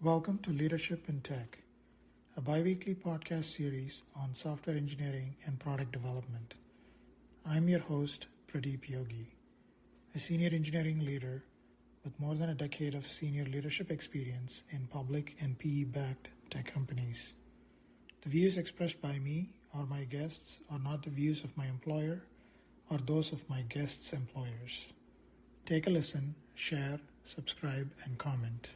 Welcome to Leadership in Tech, a bi-weekly podcast series on software engineering and product development. I'm your host, Pradeep Yogi, a senior engineering leader with more than a decade of senior leadership experience in public and PE-backed tech companies. The views expressed by me or my guests are not the views of my employer or those of my guests' employers. Take a listen, share, subscribe, and comment.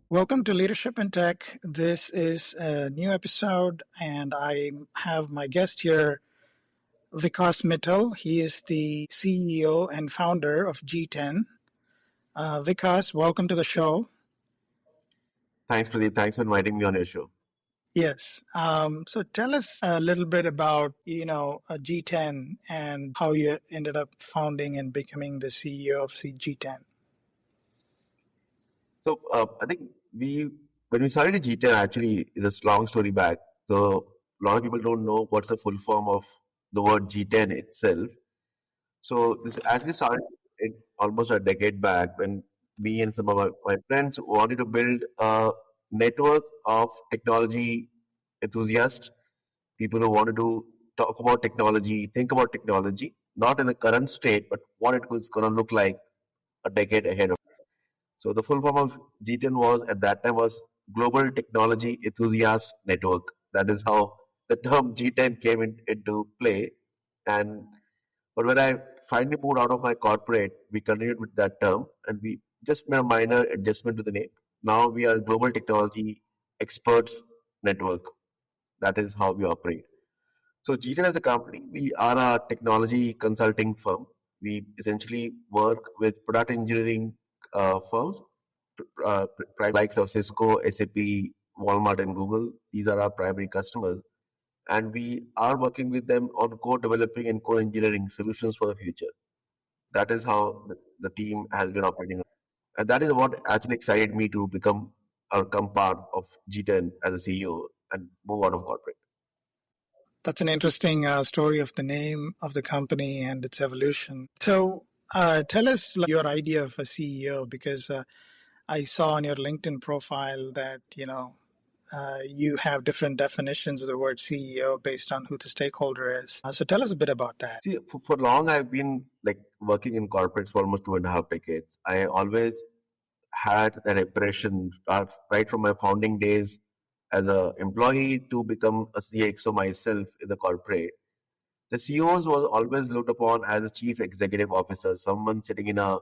Welcome to Leadership in Tech. This is a new episode, and I have my guest here, Vikas Mittal. He is the CEO and founder of G10. Vikas, welcome to the show. Thanks, Pradeep. Thanks for inviting me on your show. Yes. So tell us a little bit about, G10 and how you ended up founding and becoming the CEO of G10. So I think when we started G10, actually, is a long story back. So a lot of people don't know what's the full form of the word G10 itself. So this actually started almost a decade back when me and some of my friends wanted to build a network of technology enthusiasts, people who wanted to talk about technology, think about technology, not in the current state, but what it was going to look like a decade ahead of. So the full form of G10 was at that time was Global Technology Enthusiast Network. That is how the term G10 came into play. And but when I finally moved out of my corporate, we continued with that term and we just made a minor adjustment to the name. Now we are Global Technology Experts Network. That is how we operate. So G10 as a company, we are a technology consulting firm. We essentially work with product engineering firms, likes of Cisco, SAP, Walmart, and Google. These are our primary customers. And we are working with them on co-developing and co-engineering solutions for the future. That is how the team has been operating. And that is what actually excited me to become or come part of G10 as a CEO and move out of corporate. That's an interesting story of the name of the company and its evolution. So, tell us your idea of a CEO, because I saw on your LinkedIn profile that you have different definitions of the word CEO based on who the stakeholder is. So, tell us a bit about that. See, for long, I've been like working in corporates for almost 2.5 decades. I always had that impression right from my founding days as a employee to become a CXO myself in the corporate. The CEOs was always looked upon as a chief executive officer, someone sitting in a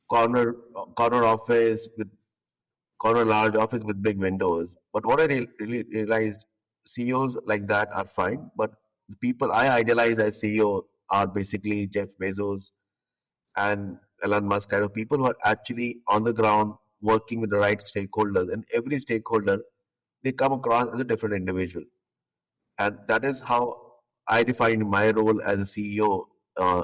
corner corner office with corner large office with big windows. But what I really realized, CEOs like that are fine, but the people I idealize as CEO are basically Jeff Bezos and Elon Musk kind of people who are actually on the ground working with the right stakeholders, and every stakeholder they come across as a different individual. And that is how I define my role as a CEO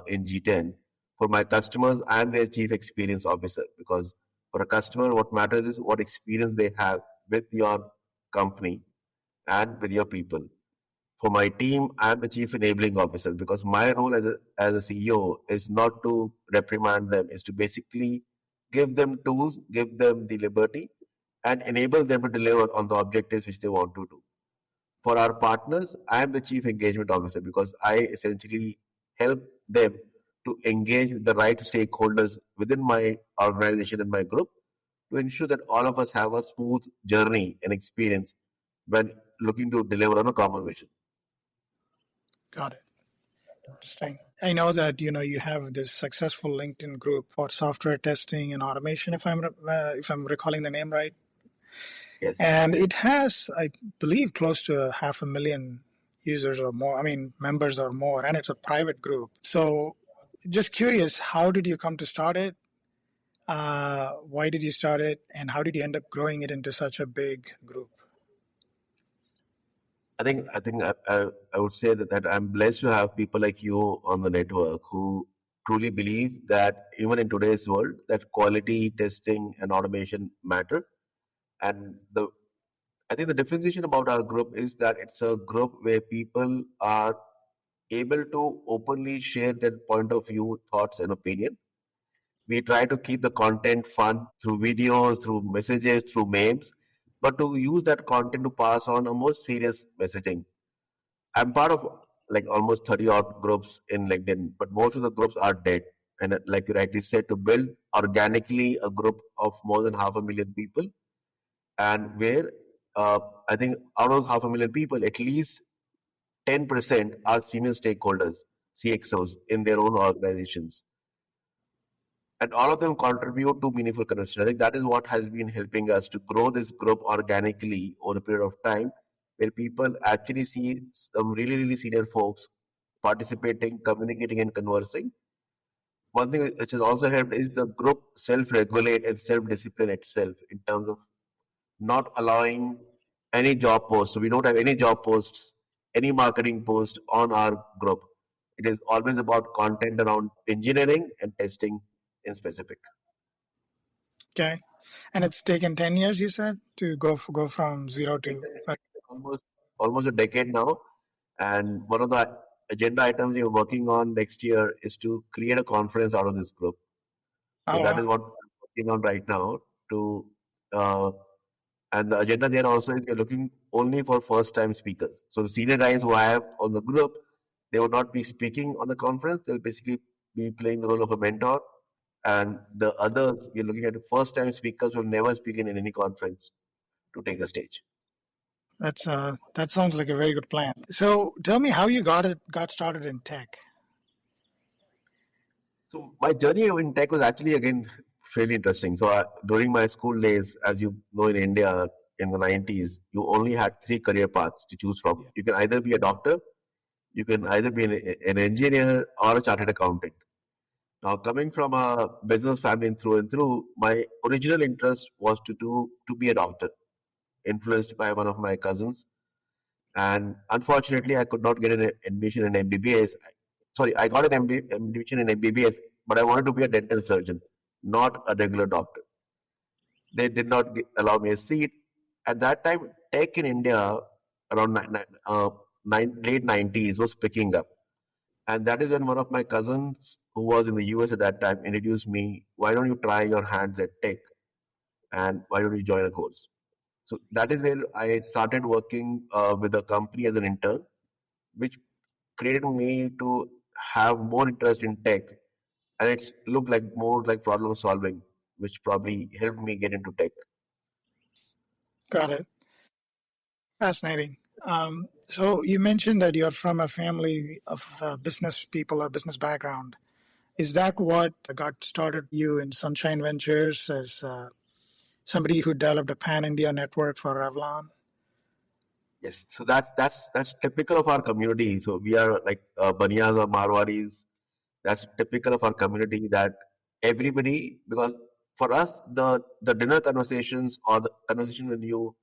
in G10. For my customers, I'm their chief experience officer because for a customer, what matters is what experience they have with your company and with your people. For my team, I'm the chief enabling officer because my role as a CEO is not to reprimand them, is to basically give them tools, give them the liberty, and enable them to deliver on the objectives which they want to do. For our partners, I am the chief engagement officer because I essentially help them to engage with the right stakeholders within my organization and my group to ensure that all of us have a smooth journey and experience when looking to deliver on a common vision. Got it. Interesting. I know that you have this successful LinkedIn group for software testing and automation, if I'm recalling the name right. Yes. And it has, I believe, close to 500,000 users or more. I mean, members or more, and it's a private group. So, just curious, how did you come to start it? Why did you start it, and how did you end up growing it into such a big group? I would say that I'm blessed to have people like you on the network who truly believe that even in today's world that quality testing and automation matter. And the I think the differentiation about our group is that it's a group where people are able to openly share their point of view, thoughts, and opinion. We try to keep the content fun through videos, through messages, through memes, but to use that content to pass on a more serious messaging. I'm part of like almost 30 odd groups in LinkedIn, but most of the groups are dead. And like you rightly said, to build organically a group of more than half a million people, and where uh, I think out of half a million people, at least 10% are senior stakeholders, CXOs in their own organizations. And all of them contribute to meaningful conversation. I think that is what has been helping us to grow this group organically over a period of time, where people actually see some really, really senior folks participating, communicating, and conversing. One thing which has also helped is the group self-regulate and self-discipline itself in terms of not allowing any job posts. So we don't have any job posts, any marketing post on our group. It is always about content around engineering and testing in specific. Okay. And it's taken 10 years, you said, to go from zero to. It's almost almost a decade now. And one of the agenda items we are working on next year is to create a conference out of this group. So Oh, that wow. is what I'm working on right now. To uh, and the agenda there also is we're looking only for first time speakers. So the senior guys who I have on the group, they will not be speaking on the conference. They'll basically be playing the role of a mentor. And the others, we're looking at first time speakers who have never spoken in any conference to take the stage. That sounds like a very good plan. So tell me how you got started in tech. So my journey in tech was actually again fairly interesting. So during my school days, as you know, in India in the 90s, you only had three career paths to choose from. Yeah. You can either be a doctor, you can either be an engineer or a chartered accountant. Now, coming from a business family through and through, my original interest was to be a doctor, influenced by one of my cousins. And unfortunately, I could not get an admission in MBBS. Sorry, I got an admission in MBBS, but I wanted to be a dental surgeon, not a regular doctor. They did not allow me a seat. At that time, tech in India around late 90s was picking up. And that is when one of my cousins, who was in the US at that time, introduced me, why don't you try your hands at tech and why don't you join a course? So that is where I started working with a company as an intern, which created me to have more interest in tech. And it's looked like more like problem solving, which probably helped me get into tech. Got it. Fascinating. So you mentioned that you're from a family of business people or business background. Is that what got started you in Sunshine Ventures as somebody who developed a pan-India network for Revlon? Yes, so that's typical of our community. So we are like Baniyas or Marwaris. That's typical of our community that everybody, because for us, the dinner conversations or the conversation when you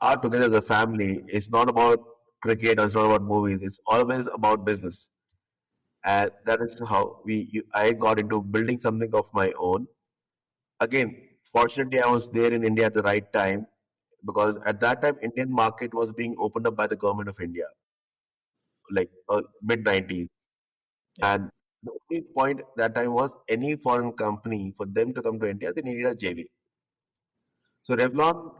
are together as a family, it's not about cricket or it's not about movies. It's always about business, and that is how I got into building something of my own. Again, fortunately, I was there in India at the right time because at that time, Indian market was being opened up by the government of India, like mid 90s. Yeah. And the only point that time was any foreign company, for them to come to India, they needed a JV. So Revlon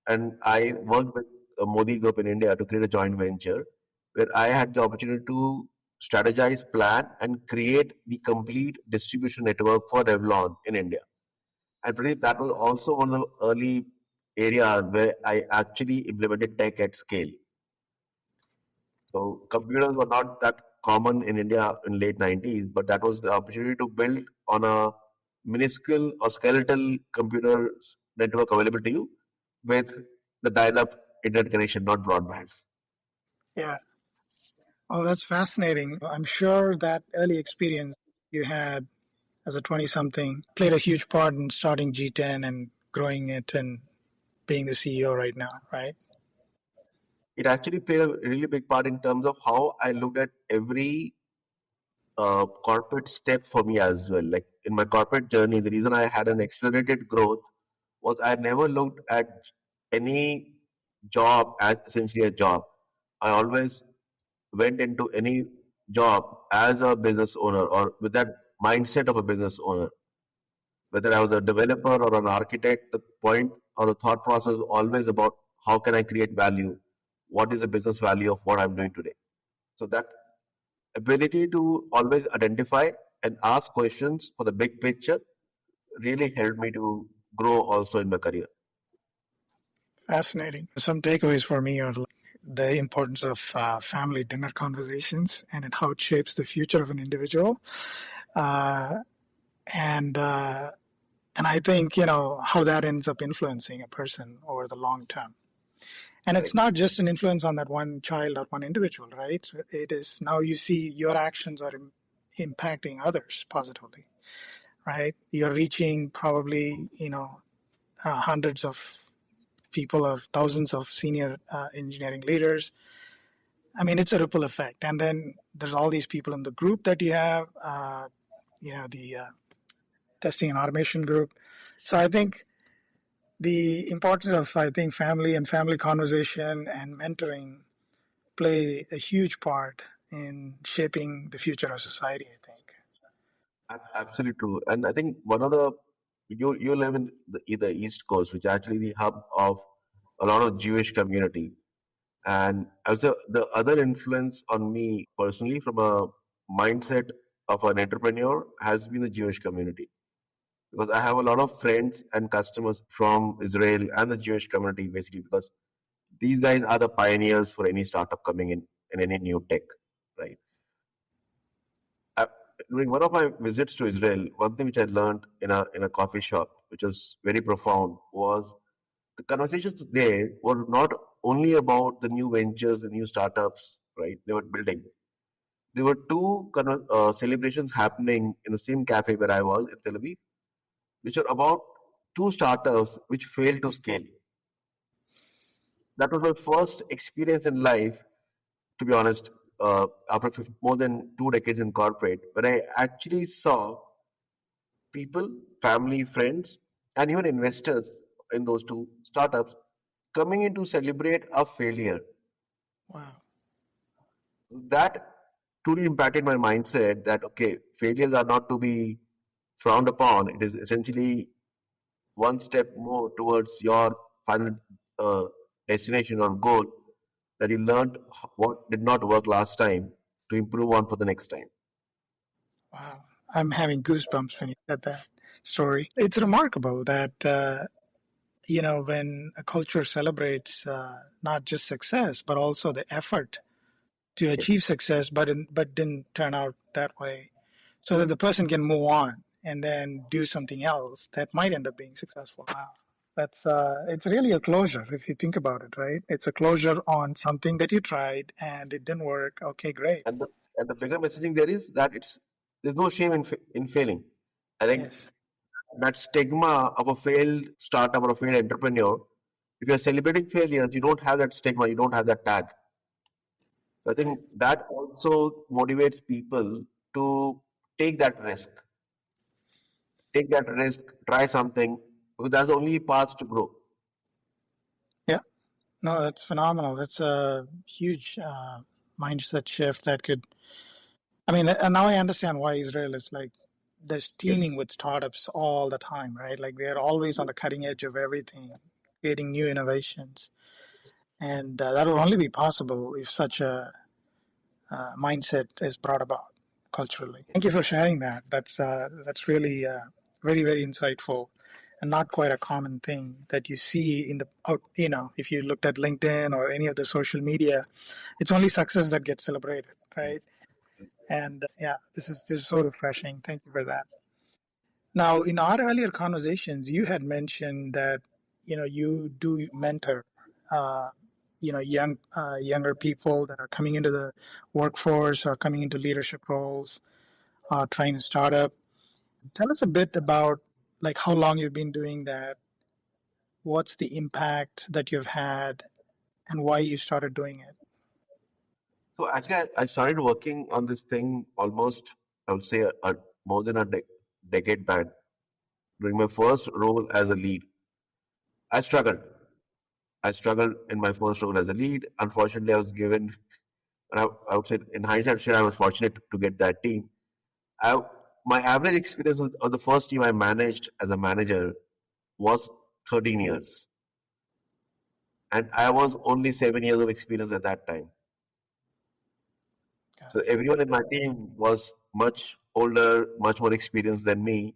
and I worked with a Modi group in India to create a joint venture where I had the opportunity to strategize, plan, and create the complete distribution network for Revlon in India. And Pradeep, that was also one of the early areas where I actually implemented tech at scale. So computers were not that common in India in late 90s, but that was the opportunity to build on a minuscule or skeletal computer network available to you with the dial-up internet connection, not broadband. Yeah. Oh, that's fascinating. I'm sure that early experience you had as a 20 something played a huge part in starting G10 and growing it and being the CEO right now, right? It actually played a really big part in terms of how I looked at every corporate step for me as well. Like in my corporate journey, the reason I had an accelerated growth was I never looked at any job as essentially a job. I always went into any job as a business owner or with that mindset of a business owner, whether I was a developer or an architect, the point or the thought process is always about how can I create value? What is the business value of what I'm doing today? So that ability to always identify and ask questions for the big picture really helped me to grow also in my career. Fascinating. Some takeaways for me are like the importance of family dinner conversations and how it shapes the future of an individual. Uh, and and I think how that ends up influencing a person over the long term. And it's Correct. not just an influence on that one child or one individual, right? It is now you see your actions are impacting others positively, right? You're reaching probably hundreds of people or thousands of senior engineering leaders. I mean, it's a ripple effect. And then there's all these people in the group that you have, the testing and automation group. So I think the importance of, I think, family and family conversation and mentoring play a huge part in shaping the future of society, I think. Absolutely true. And I think one of the you live in the East Coast, which is actually the hub of a lot of Jewish community. And also the other influence on me personally from a mindset of an entrepreneur has been the Jewish community. Because I have a lot of friends and customers from Israel and the Jewish community basically because these guys are the pioneers for any startup coming in any new tech, right? I, During one of my visits to Israel, one thing which I learned in a coffee shop, which was very profound, was the conversations there were not only about the new ventures, the new startups, right? They were building. There were two celebrations happening in the same cafe where I was in Tel Aviv, which are about two startups which failed to scale. That was my first experience in life, to be honest, after more than 2 decades in corporate, when I actually saw people, family, friends, and even investors in those two startups coming in to celebrate a failure. Wow. That truly impacted my mindset that, okay, failures are not to be frowned upon. It is essentially one step more towards your final uh, destination or goal that you learned what did not work last time to improve on for the next time. Wow. I'm having goosebumps when you said that story. It's remarkable that, when a culture celebrates not just success, but also the effort to achieve Yes. success, but didn't turn out that way, so that the person can move on and then do something else that might end up being successful. Wow, that's it's really a closure if you think about it, right? It's a closure on something that you tried and it didn't work. Okay, great. And the bigger messaging there is that there's no shame in failing. I think Yes, that stigma of a failed startup or a failed entrepreneur, if you're celebrating failures, you don't have that stigma, you don't have that tag. So I think that also motivates people to take that risk, try something, because that's the only path to grow. yeah, no, that's phenomenal. That's a huge mindset shift that could. I mean, and now I understand why Israel is like there's teeming Yes. with startups all the time, right? Like they're always on the cutting edge of everything, creating new innovations, and that will only be possible if such a mindset is brought about culturally. Thank you for sharing that. That's really very very insightful, and not quite a common thing that you see in the out. If you looked at LinkedIn or any of the social media, it's only success that gets celebrated, right? And yeah, this is so refreshing. Thank you for that. Now, in our earlier conversations, you had mentioned that you do mentor, uh, younger people that are coming into the workforce or coming into leadership roles, trying to start up. Tell us a bit about like how long you've been doing that. What's the impact that you've had, and why you started doing it? So actually, I started working on this thing almost, I would say, more than a decade back. During my first role as a lead, I struggled. I struggled in my first role as a lead. Unfortunately, I was given And I would say, in hindsight, sure, I was fortunate to get that team. I, my average experience of the first team I managed as a manager was 13 years. And I was only 7 years of experience at that time. So Gotcha. everyone in my team was much older, much more experienced than me.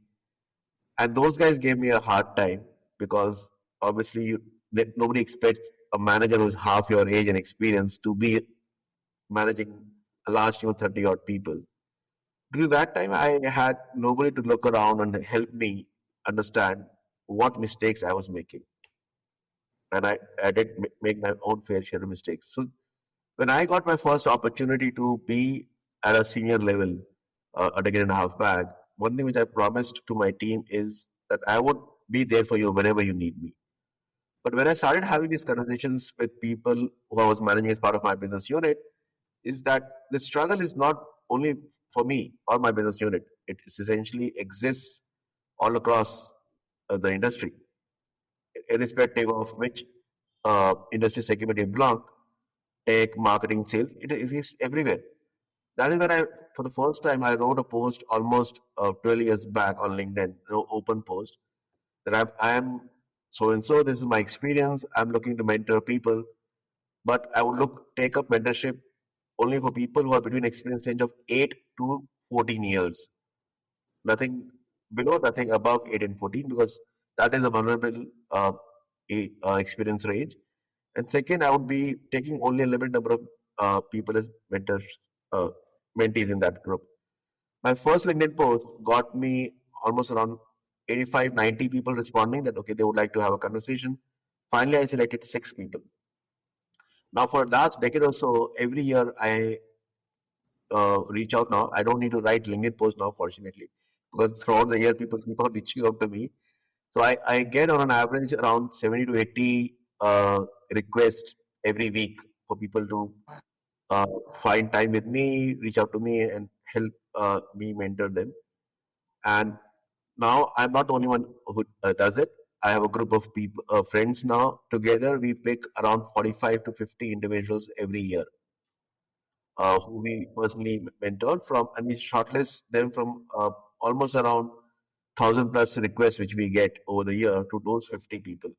And those guys gave me a hard time because obviously nobody expects a manager who's half your age and experience to be managing a large team of 30 odd people. During that time, I had nobody to look around and help me understand what mistakes I was making. And I did make my own fair share of mistakes. So when I got my first opportunity to be at a senior level a decade and a half back, one thing which I promised to my team is that I would be there for you whenever you need me. But when I started having these conversations with people who I was managing as part of my business unit, is that the struggle is not only for me or my business unit. It essentially exists all across the industry, irrespective of which industry segment you belong, tech, marketing, sales, it exists everywhere. That is when for the first time, I wrote a post almost 12 years back on LinkedIn, open post, that I am so and so. This is my experience. I'm looking to mentor people, but I would take up mentorship only for people who are between experience range of 8 to 14 years. Nothing below, nothing above 8 and 14, because that is a vulnerable experience range. And second, I would be taking only a limited number of people as mentors, uh, mentees in that group. My first LinkedIn post got me almost around 85, 90 people responding that, okay, they would like to have a conversation. Finally, I selected 6 people. Now, for last decade or so, every year I reach out now. I don't need to write LinkedIn post now, fortunately, because throughout the year, people keep on reaching out to me. So I get on an average around 70 to 80 requests every week for people to uh, find time with me, reach out to me, and help me mentor them. And now I'm not the only one who does it. I have a group of people, friends now. Together, we pick around 45 to 50 individuals every year who we personally mentor from, and we shortlist them from almost around 1,000 plus requests which we get over the year to those 50 people.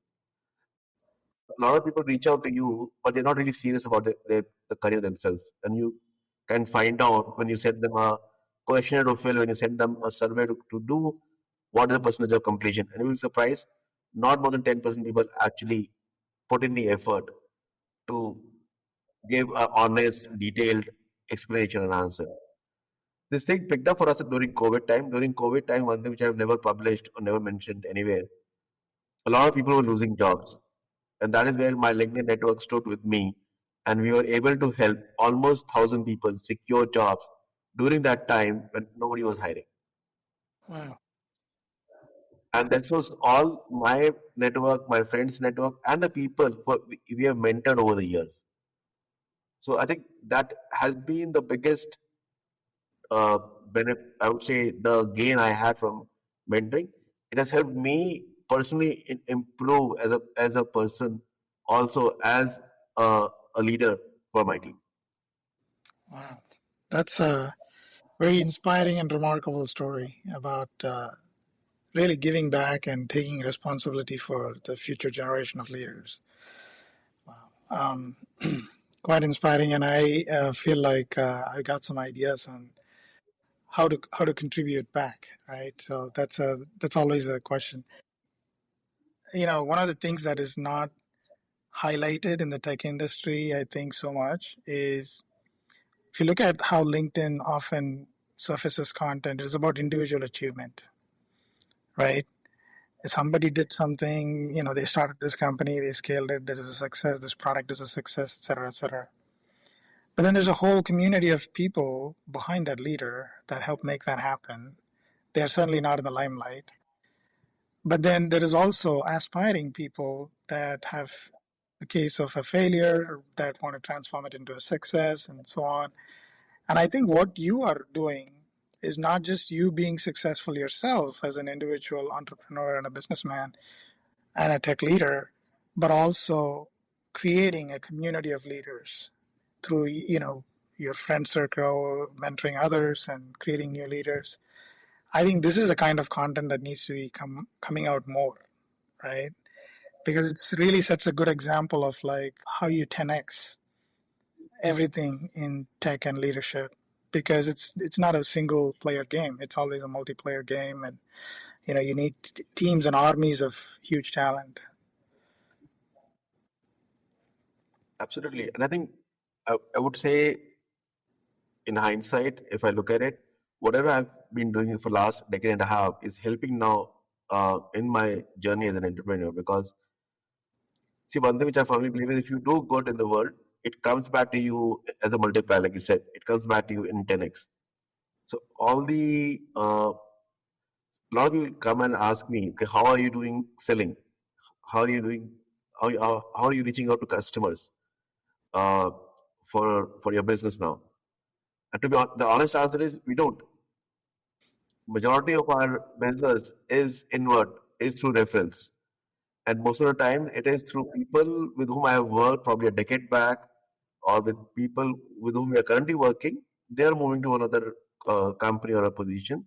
A lot of people reach out to you, but they're not really serious about the career themselves. And you can find out when you send them a questionnaire to fill, when you send them a survey to do, what is the percentage of completion. And you will be surprised, not more than 10% people actually put in the effort to give an honest, detailed explanation and answer. This thing picked up for us during COVID time. During COVID time, one thing which I've never published or never mentioned anywhere, a lot of people were losing jobs. And that is where my LinkedIn network stood with me. And we were able to help almost 1,000 people secure jobs during that time when nobody was hiring. Wow. And this was all my network, my friends' network, and the people who we have mentored over the years. So I think that has been the biggest uh, benefit, I would say, the gain I had from mentoring. It has helped me personally improve as a person, also as a leader for my team. Wow. That's a very inspiring and remarkable story about really giving back and taking responsibility for the future generation of leaders. Um, Quite inspiring, and I feel like I got some ideas on how to contribute back. Right, so that's always a question. One of the things that is not highlighted in the tech industry, I think, so much is if you look at how LinkedIn often surfaces content, it's about individual achievement, right? Somebody did something, they started this company, they scaled it, there is a success, this product is a success, etc., etc. But then there's a whole community of people behind that leader that help make that happen. They're certainly not in the limelight. But then there is also aspiring people that have a case of a failure that want to transform it into a success and so on. And I think what you are doing is not just you being successful yourself as an individual entrepreneur and a businessman and a tech leader, but also creating a community of leaders through, your friend circle, mentoring others, and creating new leaders. I think this is the kind of content that needs to be coming out more, right? Because it really sets a good example of like how you 10x everything in tech and leadership. Because it's not a single player game; it's always a multiplayer game, and you need teams and armies of huge talent. Absolutely. And I think I would say, in hindsight, if I look at it, whatever I've been doing for the last decade and a half is helping now in my journey as an entrepreneur. Because, see, one thing which I firmly believe is if you do good in the world, it comes back to you as a multiplier, like you said, it comes back to you in 10x. So, a lot of people come and ask me, okay, how are you doing selling? How are you doing? How are you reaching out to customers uh, for your business now? And the honest answer is we don't. Majority of our business is inward, is through reference. And most of the time, it is through people with whom I have worked probably a decade back, or with people with whom we are currently working. They are moving to another company or a position.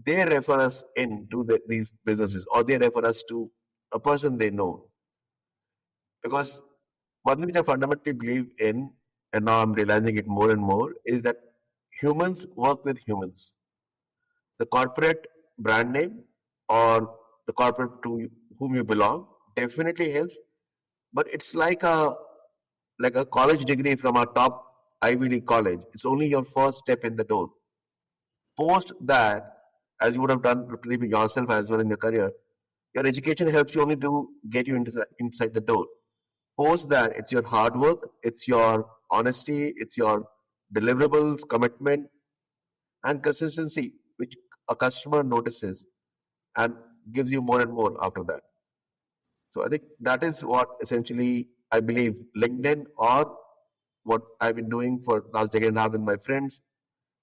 They refer us into these businesses, or they refer us to a person they know. Because one thing which I fundamentally believe in, and now I'm realizing it more and more, is that humans work with humans. The corporate brand name or the corporate to whom you belong definitely helps, but it's like a college degree from a top Ivy League college. It's only your first step in the door. Post that, as you would have done with yourself as well in your career, your education helps you only to get you inside the door. Post that, it's your hard work, it's your honesty, it's your deliverables, commitment, and consistency, which a customer notices and gives you more and more after that. So I think that is what essentially I believe LinkedIn, or what I've been doing for last decade and a half with my friends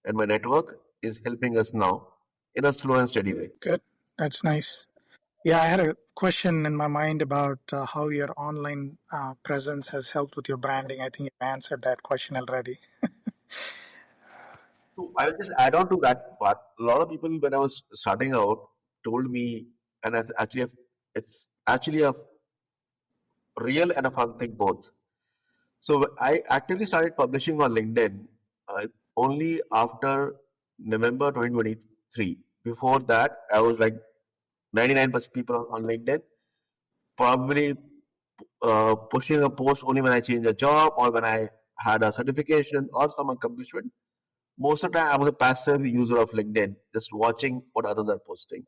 and my network, is helping us now in a slow and steady way. Good, that's nice. Yeah, I had a question in my mind about how your online presence has helped with your branding. I think you answered that question already. So I'll just add on to that part. A lot of people, when I was starting out, told me, and it's actually a real and a fun thing both. So I actively started publishing on LinkedIn only after November 2023. Before that, I was like 99% people on LinkedIn, probably pushing a post only when I changed a job or when I had a certification or some accomplishment. Most of the time, I was a passive user of LinkedIn, just watching what others are posting.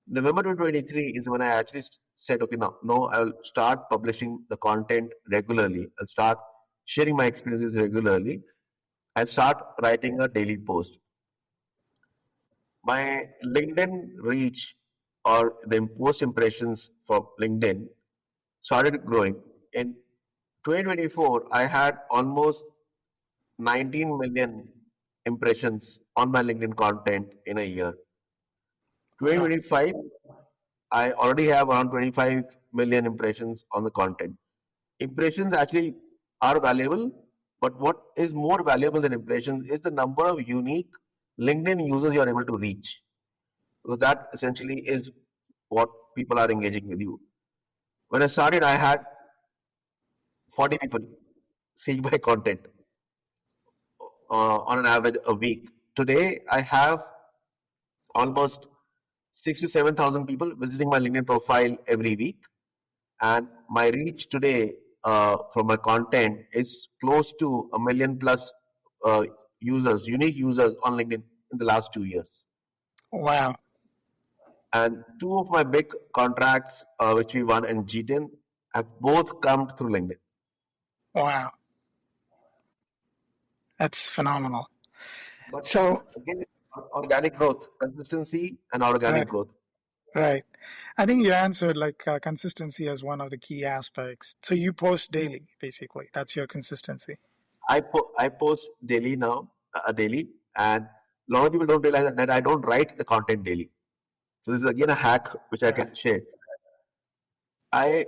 November 2023 is when I actually said, okay, now I'll start publishing the content regularly. I'll start sharing my experiences regularly and start writing a daily post. My LinkedIn reach, or the post impressions for LinkedIn, started growing. In 2024, I had almost 19 million impressions on my LinkedIn content in a year. Wow. 2025, I already have around 25 million impressions on the content. Impressions actually are valuable, but what is more valuable than impressions is the number of unique LinkedIn users you are able to reach. Because that essentially is what people are engaging with you. When I started, I had 40 people seeing my content on an average a week. Today, I have almost 6 to 7,000 people visiting my LinkedIn profile every week, and my reach today from my content is close to a million plus uh, unique users on LinkedIn in the last 2 years. Wow. And two of my big contracts, which we won in G10, have both come through LinkedIn. Wow. That's phenomenal. But So, again, organic growth, consistency, and organic right, growth. right. I think you answered like consistency as one of the key aspects. So you post daily, basically. That's your consistency. I post daily now, daily, and a lot of people don't realize that I don't write the content daily. So this is again a hack which I Right. can share. I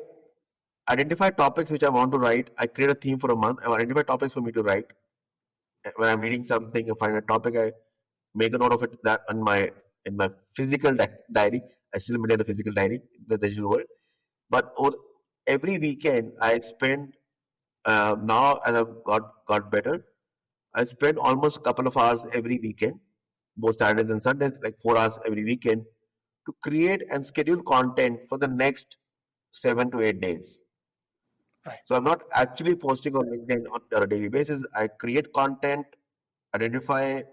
identify topics which I want to write. I create a theme for a month. I identify topics for me to write. When I'm reading something, I find a topic, I make a note of it that on my in my physical diary. I still maintain a physical diary in the digital world. But every weekend, I spend now as I've got better. I spend almost a couple of hours every weekend, both Saturdays and Sundays, like 4 hours every weekend, to create and schedule content for the next 7 to 8 days. Right. So I'm not actually posting on LinkedIn on a daily basis. I create content, identify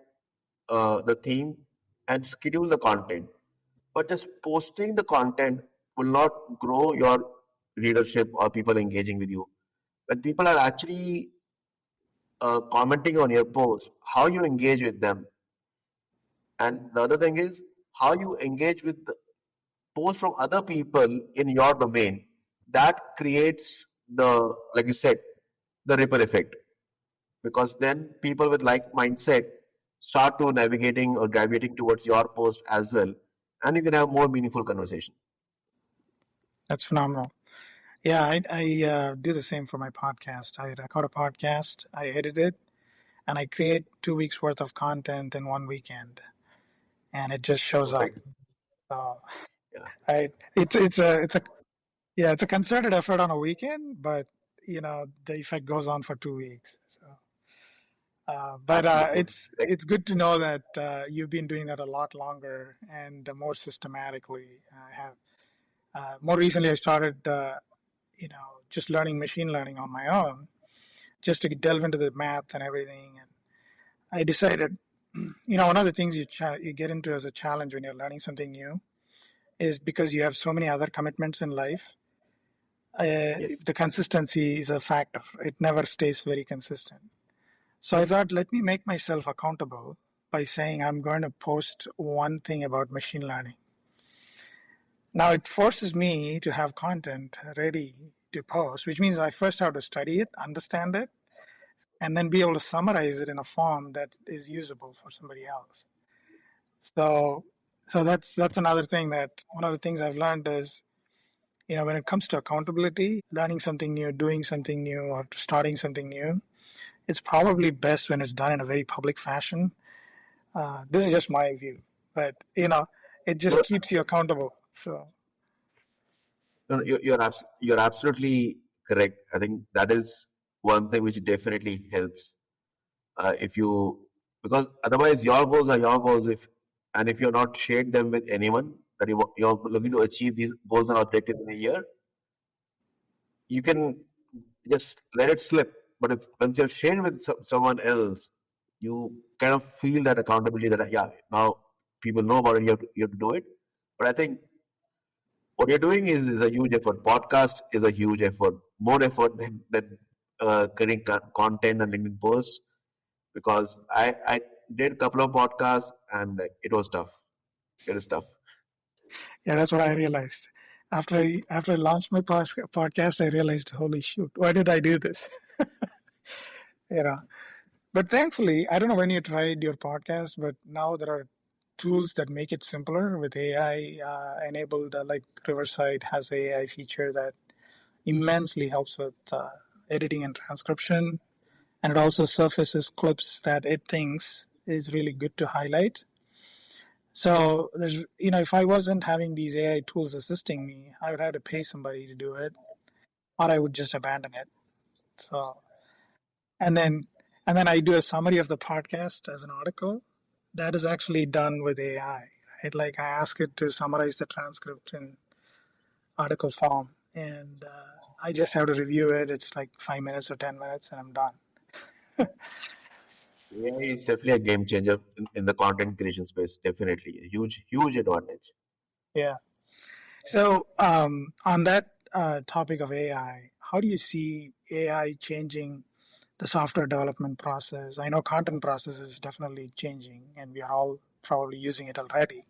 the theme, and schedule the content. But just posting the content will not grow your readership or people engaging with you. When people are actually commenting on your post, how you engage with them, and the other thing is how you engage with the posts from other people in your domain. That creates the, like you said, the ripple effect. Because then people with like mindset start to navigating or gravitating towards your post as well, and you can have more meaningful conversation. That's phenomenal. Yeah, I do the same for my podcast. I record a podcast, I edit it, and I create 2 weeks worth of content in one weekend, and it just shows up. Perfect. So, Yeah. right, it's a yeah, it's a concerted effort on a weekend, but the effect goes on for 2 weeks. So, but Absolutely. Like, it's good to know that you've been doing that a lot longer and more systematically. I have more recently I started just learning machine learning on my own, just to delve into the math and everything. And I decided, one of the things you get into as a challenge when you're learning something new is because you have so many other commitments in life. yes. The consistency is a factor. It never stays very consistent. So I thought, let me make myself accountable by saying I'm going to post one thing about machine learning. Now it forces me to have content ready to post, which means I first have to study it, understand it, and then be able to summarize it in a form that is usable for somebody else. So, so that's another thing that one of the things I've learned is, when it comes to accountability, learning something new, doing something new, or starting something new, it's probably best when it's done in a very public fashion. This is just my view, but it just No, keeps you accountable. So, no, you're absolutely correct. I think that is one thing which definitely helps. If you, because otherwise your goals are your goals. If and if you're not shared them with anyone that you're looking to achieve these goals and objectives in a year, you can just let it slip. But if once you're shared with someone else, you kind of feel that accountability that yeah, now people know about it. You have to do it. But I think what you're doing is a huge effort. Podcast is a huge effort, more effort than creating content and LinkedIn posts. Because I did a couple of podcasts and like, it was tough. It is tough. yeah, that's what I realized. After I launched my podcast, I realized, holy shoot, why did I do this? you know, But thankfully, I don't know when you tried your podcast, but now there are tools that make it simpler with AI enabled. Like Riverside has AI feature that immensely helps with editing and transcription, and it also surfaces clips that it thinks is really good to highlight. So if I wasn't having these AI tools assisting me, I would have to pay somebody to do it, or I would just abandon it. So and then and then I do a summary of the podcast as an article that is actually done with AI, right? Like I ask it to summarize the transcript in article form, and I just have to review it. It's like 5 minutes or 10 minutes, and I'm done. AI is definitely a game changer in the content creation space. Definitely a huge advantage. Yeah. So on that topic of AI, how do you see AI changing the software development process? I know content process is definitely changing, and we are all probably using it already.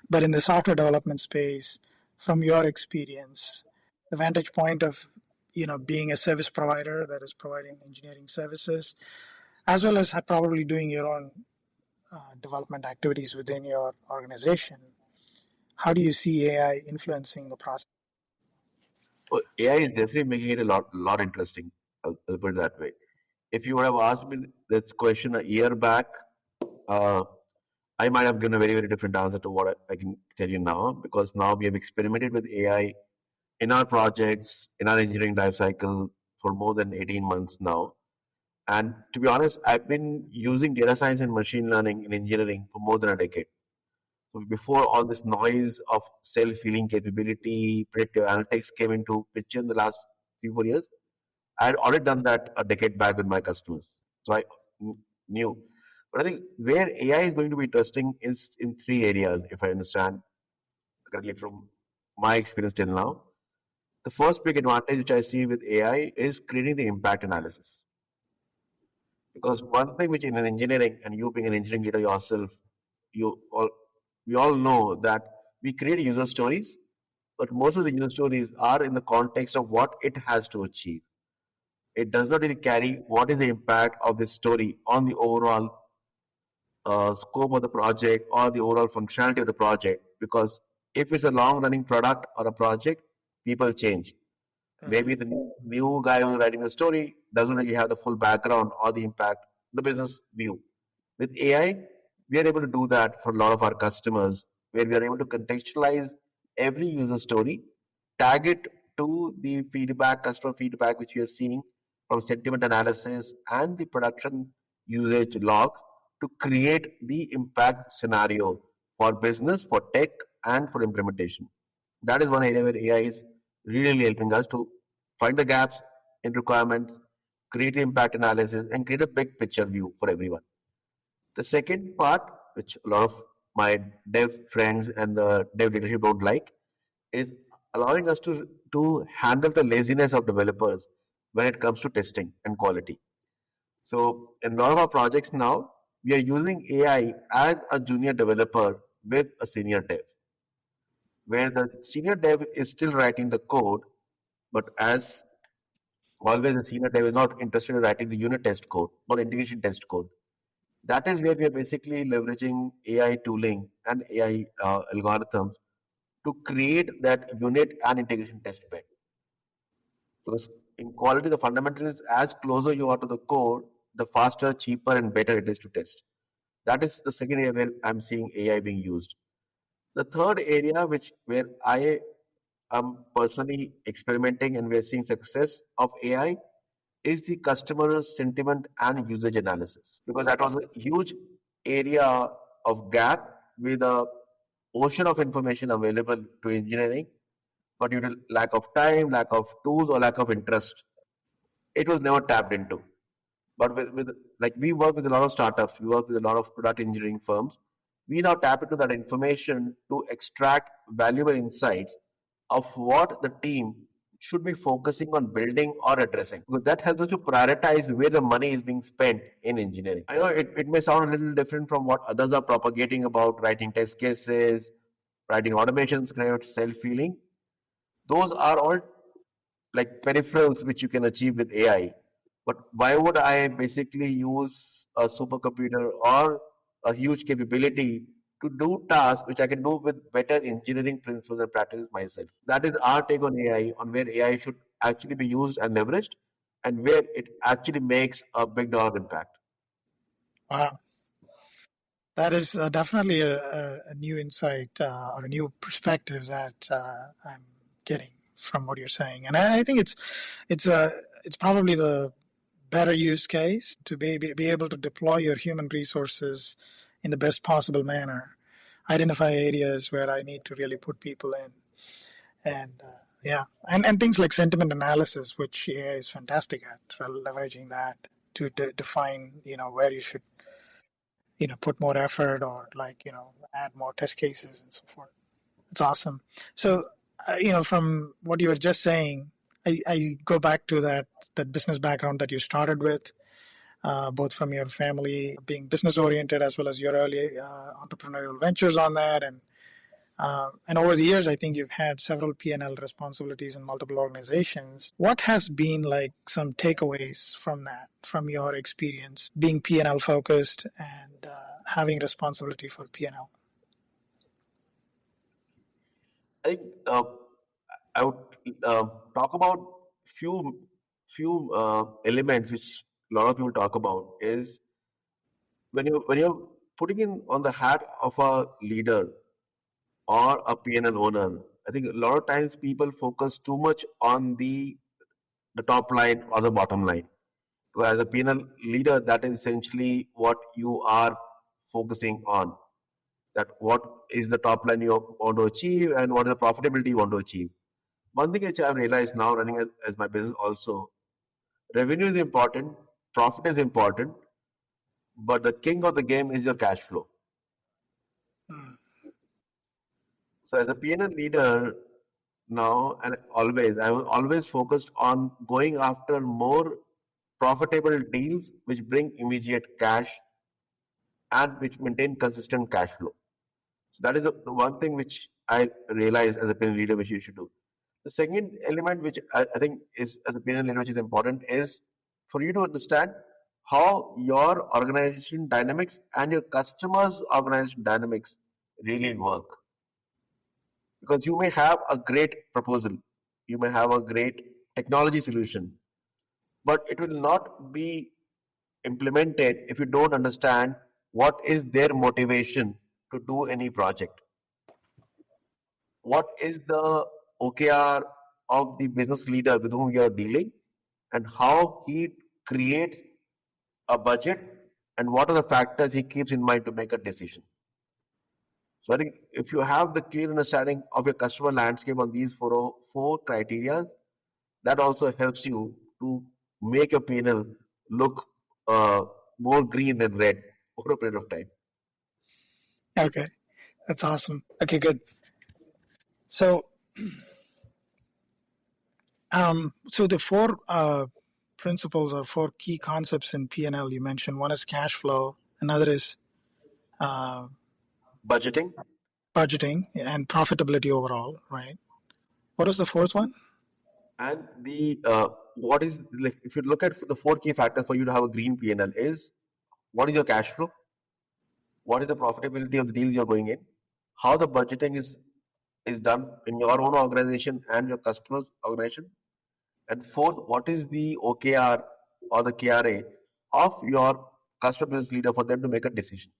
But in the software development space, from your experience, the vantage point of being a service provider that is providing engineering services, as well as probably doing your own development activities within your organization, how do you see AI influencing the process? AI is definitely making it a lot interesting. I'll put it that way. If you would have asked me this question a year back, uh, I might have given a very, very different answer to what I can tell you now, because now we have experimented with AI in our projects, in our engineering life cycle for more than 18 months now. And to be honest, I've been using data science and machine learning in engineering for more than a decade. So before all this noise of self-healing capability, predictive analytics came into picture in the last 3, 4 years, I had already done that a decade back with my customers. So I knew. But I think where AI is going to be interesting is in three areas, if I understand correctly from my experience till now. The first big advantage which I see with AI is creating the impact analysis. Because one thing which in an engineering, and you being an engineering leader yourself, you all we all know that we create user stories, but most of the user stories are in the context of what it has to achieve. It does not really carry what is the impact of this story on the overall scope of the project or the overall functionality of the project. Because if it's a long running product or a project, people change. Maybe the new guy who's writing the story doesn't really have the full background or the impact, the business view. With AI, we are able to do that for a lot of our customers, where we are able to contextualize every user story, tag it to the feedback, customer feedback, which we are seeing from sentiment analysis and the production usage logs to create the impact scenario for business, for tech, and for implementation. That is one area where AI is really helping us to find the gaps in requirements, create impact analysis, and create a big picture view for everyone. The second part, which a lot of my dev friends and the dev leadership don't like, is allowing us to handle the laziness of developers when it comes to testing and quality. So, in a lot of our projects now, we are using AI as a junior developer with a senior dev, where the senior dev is still writing the code, but as always, the senior dev is not interested in writing the unit test code or integration test code. That is where we are basically leveraging AI tooling and AI algorithms to create that unit and integration test bed. Because in quality, the fundamental is as closer you are to the code, the faster, cheaper, and better it is to test. That is the second area where I'm seeing AI being used. The third area, which where I am personally experimenting and we're seeing success of AI, is the customer sentiment and usage analysis, because that was a huge area of gap with a ocean of information available to engineering, but due to lack of time, lack of tools, or lack of interest, it was never tapped into. But with like we work with a lot of startups, we work with a lot of product engineering firms. We now tap into that information to extract valuable insights of what the team should be focusing on building or addressing. Because that helps us to prioritize where the money is being spent in engineering. I know it may sound a little different from what others are propagating about writing test cases, writing automation scripts, self-healing. Those are all like peripherals which you can achieve with AI. But why would I basically use a supercomputer or a huge capability to do tasks which I can do with better engineering principles and practices myself? That is our take on AI, on where AI should actually be used and leveraged, and where it actually makes a big dollar impact. Wow, that is definitely a new insight or a new perspective that I'm getting from what you're saying, and I think it's probably the better use case to be able to deploy your human resources in the best possible manner, identify areas where I need to really put people in, and yeah, and things like sentiment analysis, which AI is fantastic at, leveraging that to define where you should put more effort or like add more test cases and so forth. It's awesome. So from what you were just saying, I go back to that business background that you started with, both from your family being business oriented as well as your early entrepreneurial ventures on that, and over the years, I think you've had several P&L responsibilities in multiple organizations. What has been like some takeaways from that, from your experience being P&L focused and having responsibility for P&L? I think I would talk about few elements which a lot of people talk about is when you're putting in on the hat of a leader or a P&L owner. I think a lot of times people focus too much on the top line or the bottom line. So as a P&L leader, that is essentially what you are focusing on. That what is the top line you want to achieve and what is the profitability you want to achieve. One thing which I've realized now running as my business also, revenue is important, profit is important, but the king of the game is your cash flow. So as a P&L leader now and always, I was always focused on going after more profitable deals which bring immediate cash and which maintain consistent cash flow. So that is the one thing which I realized as a P&L leader which you should do. The second element which I think is as a P&L leader which is important is for you to understand how your organization dynamics and your customers' organization dynamics really work. Because you may have a great proposal, you may have a great technology solution, but it will not be implemented if you don't understand what is their motivation to do any project. What is the OKR of the business leader with whom you are dealing, and how he creates a budget, and what are the factors he keeps in mind to make a decision. So I think if you have the clear understanding of your customer landscape on these four criteria, that also helps you to make your P&L look more green than red over a period of time. Okay, that's awesome. Okay, good. So, so the four principles or four key concepts in P&L you mentioned. One is cash flow, another is uh, Budgeting budgeting and profitability overall, right? What is the fourth one? and the what is like if you look at the four key factors for you to have a green P&L is what is your cash flow, what is the profitability of the deals you're going in, how the budgeting is done in your own organization and your customers' organization, and fourth, what is the OKR or the KRA of your customer business leader for them to make a decision.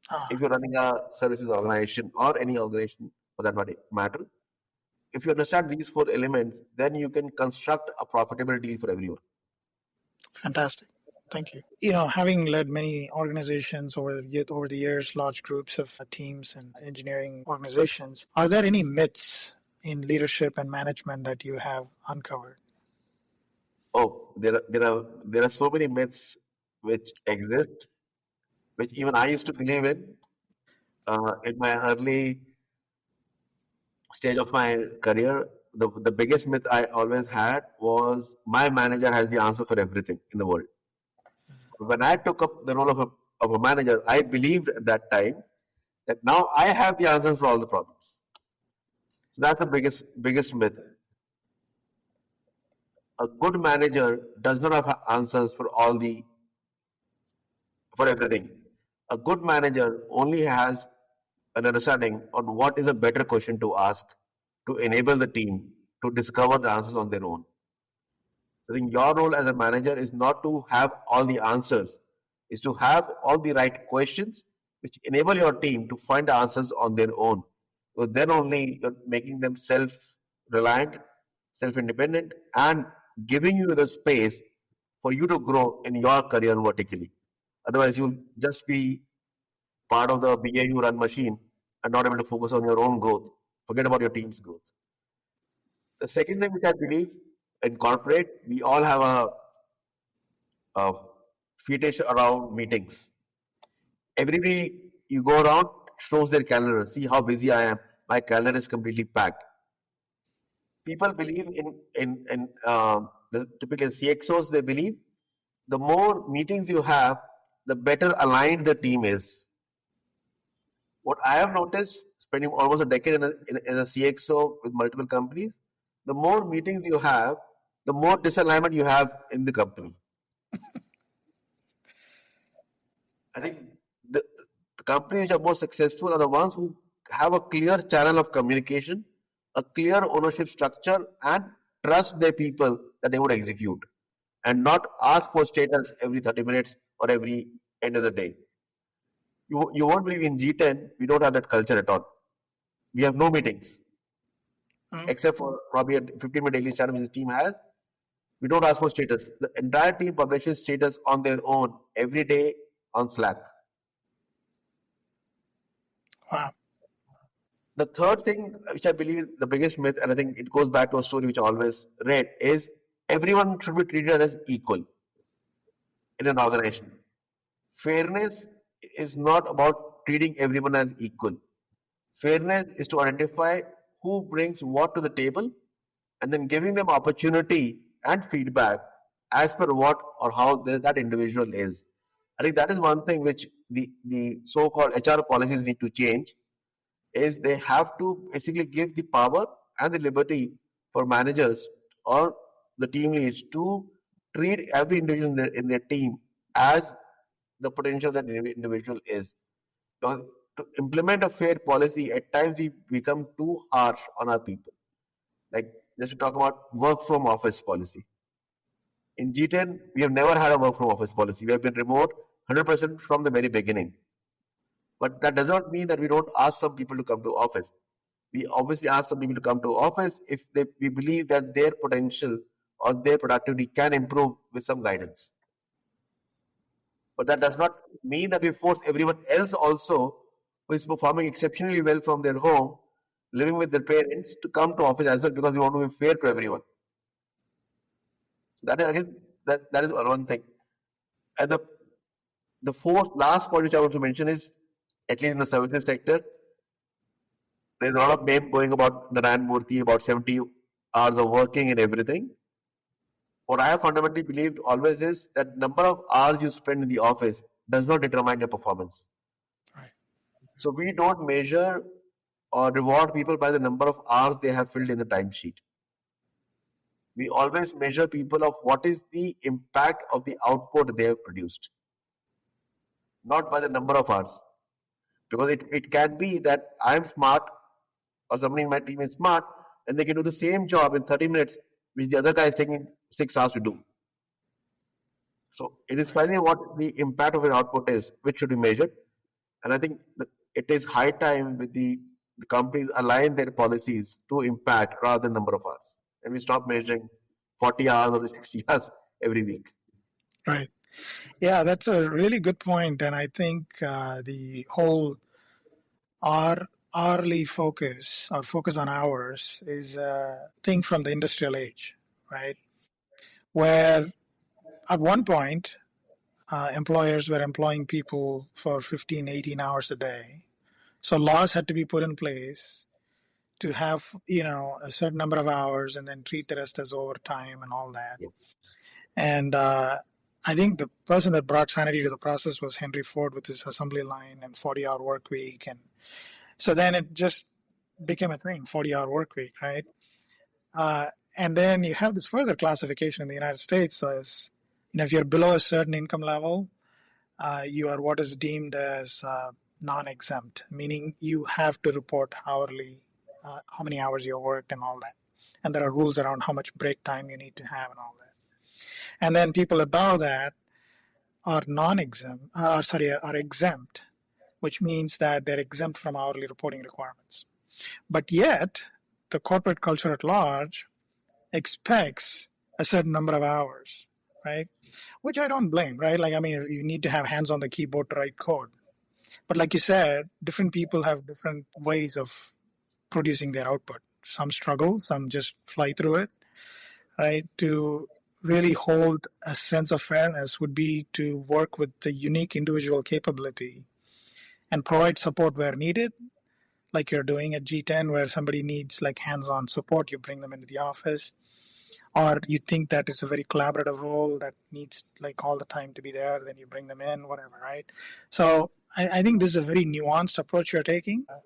Ah, If you're running a services organization or any organization for that matter, if you understand these four elements, then you can construct a profitable deal for everyone. fantastic. Thank you. Having led many organizations over the years, large groups of teams and engineering organizations, are there any myths in leadership and management that you have uncovered? Oh, there are so many myths which exist, which even I used to believe in my early stage of my career. The biggest myth I always had was my manager has the answer for everything in the world. When I took up the role of a manager, I believed at that time that now I have the answers for all the problems. So that's the biggest myth. A good manager does not have answers for everything. A good manager only has an understanding on what is a better question to ask to enable the team to discover the answers on their own. I think your role as a manager is not to have all the answers, is to have all the right questions which enable your team to find the answers on their own. So then only you're making them self-reliant, self-independent, and giving you the space for you to grow in your career vertically. Otherwise, you'll just be part of the BAU run machine and not able to focus on your own growth. Forget about your team's growth. The second thing which I believe in corporate, we all have a fetish around meetings. Everybody you go around shows their calendar. See how busy I am. My calendar is completely packed. People believe in the typical CXOs. They believe the more meetings you have, the better aligned the team is. What I have noticed, spending almost a decade in a CXO with multiple companies, the more meetings you have, the more disalignment you have in the company. I think the companies which are most successful are the ones who have a clear channel of communication, a clear ownership structure, and trust their people that they would execute. and not ask for status every 30 minutes or every end of the day. You won't believe in G10, we don't have that culture at all. We have no meetings, except for probably a 15-minute daily channel which the team has. We don't ask for status. The entire team publishes status on their own every day on Slack. Wow. The third thing, which I believe is the biggest myth, and I think it goes back to a story which I always read, is everyone should be treated as equal in an organization. Fairness is not about treating everyone as equal. Fairness is to identify who brings what to the table and then giving them opportunity and feedback as per what or how that individual is. I think that is one thing which the so-called HR policies need to change, is they have to basically give the power and the liberty for managers or the team leads to treat every individual in their team as the potential that individual is. So to implement a fair policy, at times we become too harsh on our people. Like, just to talk about work from office policy. In G10, we have never had a work from office policy. We have been remote 100% from the very beginning. But that does not mean that we don't ask some people to come to office. We obviously ask some people to come to office if we believe that their potential or their productivity can improve with some guidance. But that does not mean that we force everyone else also who is performing exceptionally well from their home, living with their parents, to come to office as well, because we want to be fair to everyone. That is again that is one thing. And the fourth last point which I want to mention is, at least in the services sector, there's a lot of meme going about Narayan Murthy about 70 hours of working and everything. What I have fundamentally believed always is that number of hours you spend in the office does not determine your performance. Right. So we don't measure or reward people by the number of hours they have filled in the timesheet. We always measure people of what is the impact of the output they have produced, not by the number of hours. Because it can be that I'm smart or somebody in my team is smart and they can do the same job in 30 minutes, which the other guy is taking 6 hours to do. So it is finally what the impact of an output is, which should be measured. And I think it is high time with the companies align their policies to impact rather than number of hours. And we stop measuring 40 hours or 60 hours every week. Right. Yeah, that's a really good point. And I think the whole hourly focus or focus on hours is a thing from the industrial age, right? Where at one point, employers were employing people for 15, 18 hours a day. So laws had to be put in place to have, a certain number of hours and then treat the rest as overtime and all that. Yes. And I think the person that brought sanity to the process was Henry Ford with his assembly line and 40-hour work week. And so then it just became a thing, 40-hour work week, right? And then you have this further classification in the United States as, if you're below a certain income level, you are what is deemed as non-exempt, meaning you have to report hourly how many hours you worked and all that. And there are rules around how much break time you need to have and all that. And then people above that are non-exempt, are exempt, which means that they're exempt from hourly reporting requirements. But yet, the corporate culture at large expects a certain number of hours, right? Which I don't blame, right? You need to have hands on the keyboard to write code. But like you said, different people have different ways of producing their output. Some struggle, some just fly through it, right? To really hold a sense of fairness would be to work with the unique individual capability and provide support where needed, like you're doing at G10, where somebody needs like hands-on support, you bring them into the office. Or you think that it's a very collaborative role that needs like all the time to be there, then you bring them in, whatever, right? So I think this is a very nuanced approach you're taking. I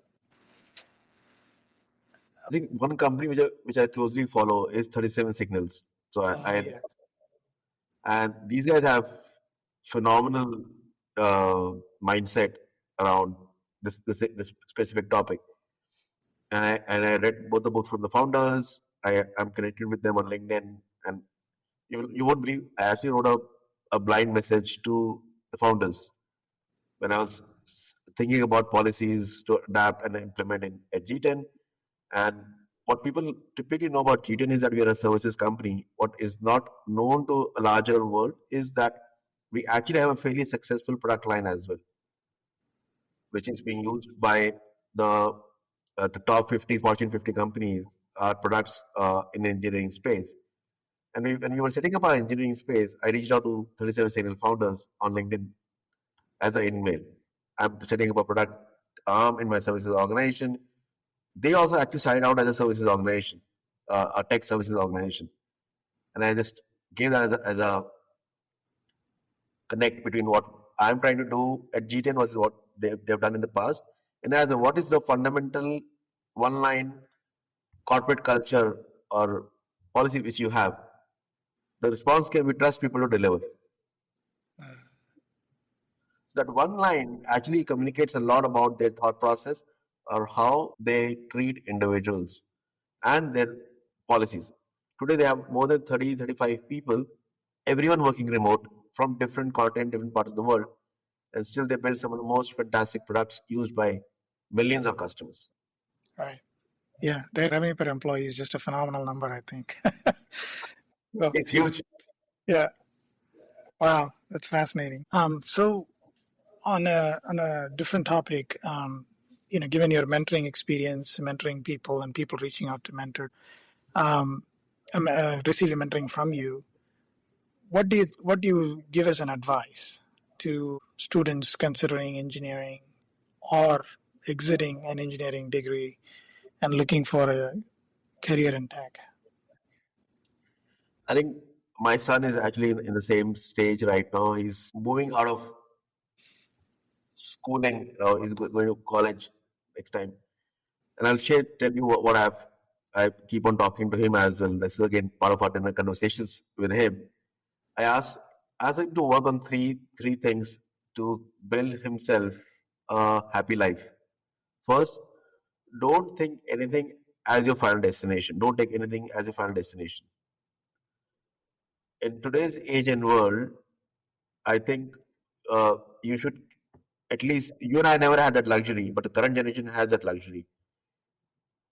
think one company which I closely follow is 37 Signals. So Yeah. and these guys have phenomenal mindset around this specific topic. And I read both the books from the founders. I'm connected with them on LinkedIn, and You won't believe, I actually wrote a blind message to the founders when I was thinking about policies to adapt and implement at G10. And what people typically know about G10 is that we are a services company. What is not known to a larger world is that we actually have a fairly successful product line as well, which is being used by the the top 50 Fortune 50 companies, our products in engineering space. And when we were setting up our engineering space, I reached out to 37 serial founders on LinkedIn as an email. I'm setting up a product arm in my services organization. They also actually started out as a services organization, a tech services organization. And I just gave that as a connect between what I'm trying to do at G10 versus what they've done in the past. And as a, what is the fundamental one line corporate culture or policy which you have? The response can be trust people to deliver. That one line actually communicates a lot about their thought process or how they treat individuals and their policies. Today, they have more than 30, 35 people, everyone working remote from different continent, different parts of the world, and still they build some of the most fantastic products used by millions of customers. Right. Yeah, their revenue per employee is just a phenomenal number, I think. Well, It's huge. yeah. Wow, that's fascinating. So on a different topic, given your mentoring experience, mentoring people and people reaching out to mentor, um, receiving mentoring from you, what do you give as an advice to students considering engineering or exiting an engineering degree and looking for a career in tech? I think my son is actually in the same stage right now. He's moving out of schooling, he's going to college next time. And I'll tell you what I keep on talking to him as well. This is again part of our dinner conversations with him. I asked him to work on three things to build himself a happy life. First, don't think anything as your final destination. Don't take anything as your final destination. In today's age and world, I think you should at least you and I never had that luxury, but the current generation has that luxury.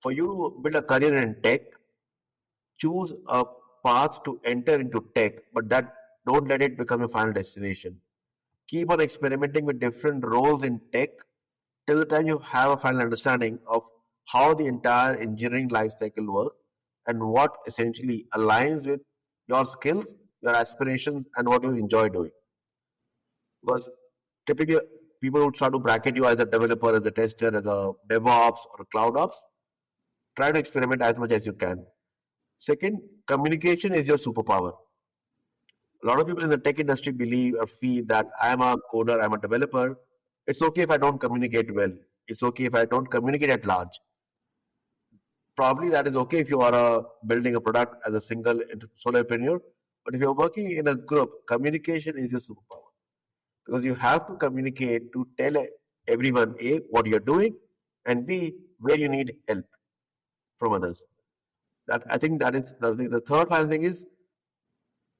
For you to build a career in tech, choose a path to enter into tech, but that don't let it become your final destination. Keep on experimenting with different roles in tech till the time you have a final understanding of how the entire engineering life cycle works and what essentially aligns with your skills, your aspirations, and what you enjoy doing. Because typically people would start to bracket you as a developer, as a tester, as a DevOps or a cloud ops. Try to experiment as much as you can. Second, communication is your superpower. A lot of people in the tech industry believe or feel that I'm a coder, I'm a developer. It's okay if I don't communicate well. It's okay if I don't communicate at large. Probably that is okay if you are building a product as a single solopreneur. But if you're working in a group, communication is your superpower because you have to communicate to tell everyone A, what you're doing, and B, where you need help from others. That I think that is the thing. The third final thing is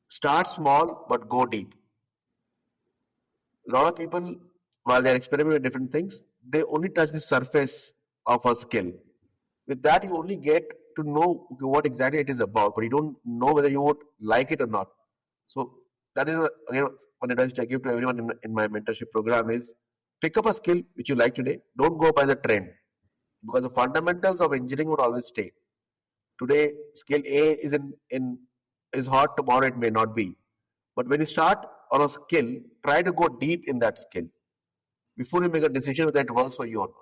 start small but go deep. A lot of people, while they're experimenting with different things, they only touch the surface of a skill. With that, you only get to know what exactly it is about, but you don't know whether you would like it or not. So that is again one advice which I give to everyone in my mentorship program is pick up a skill which you like today. Don't go by the trend because the fundamentals of engineering would always stay. Today, skill A is hot. Tomorrow, it may not be. But when you start on a skill, try to go deep in that skill before you make a decision whether it works for you or not.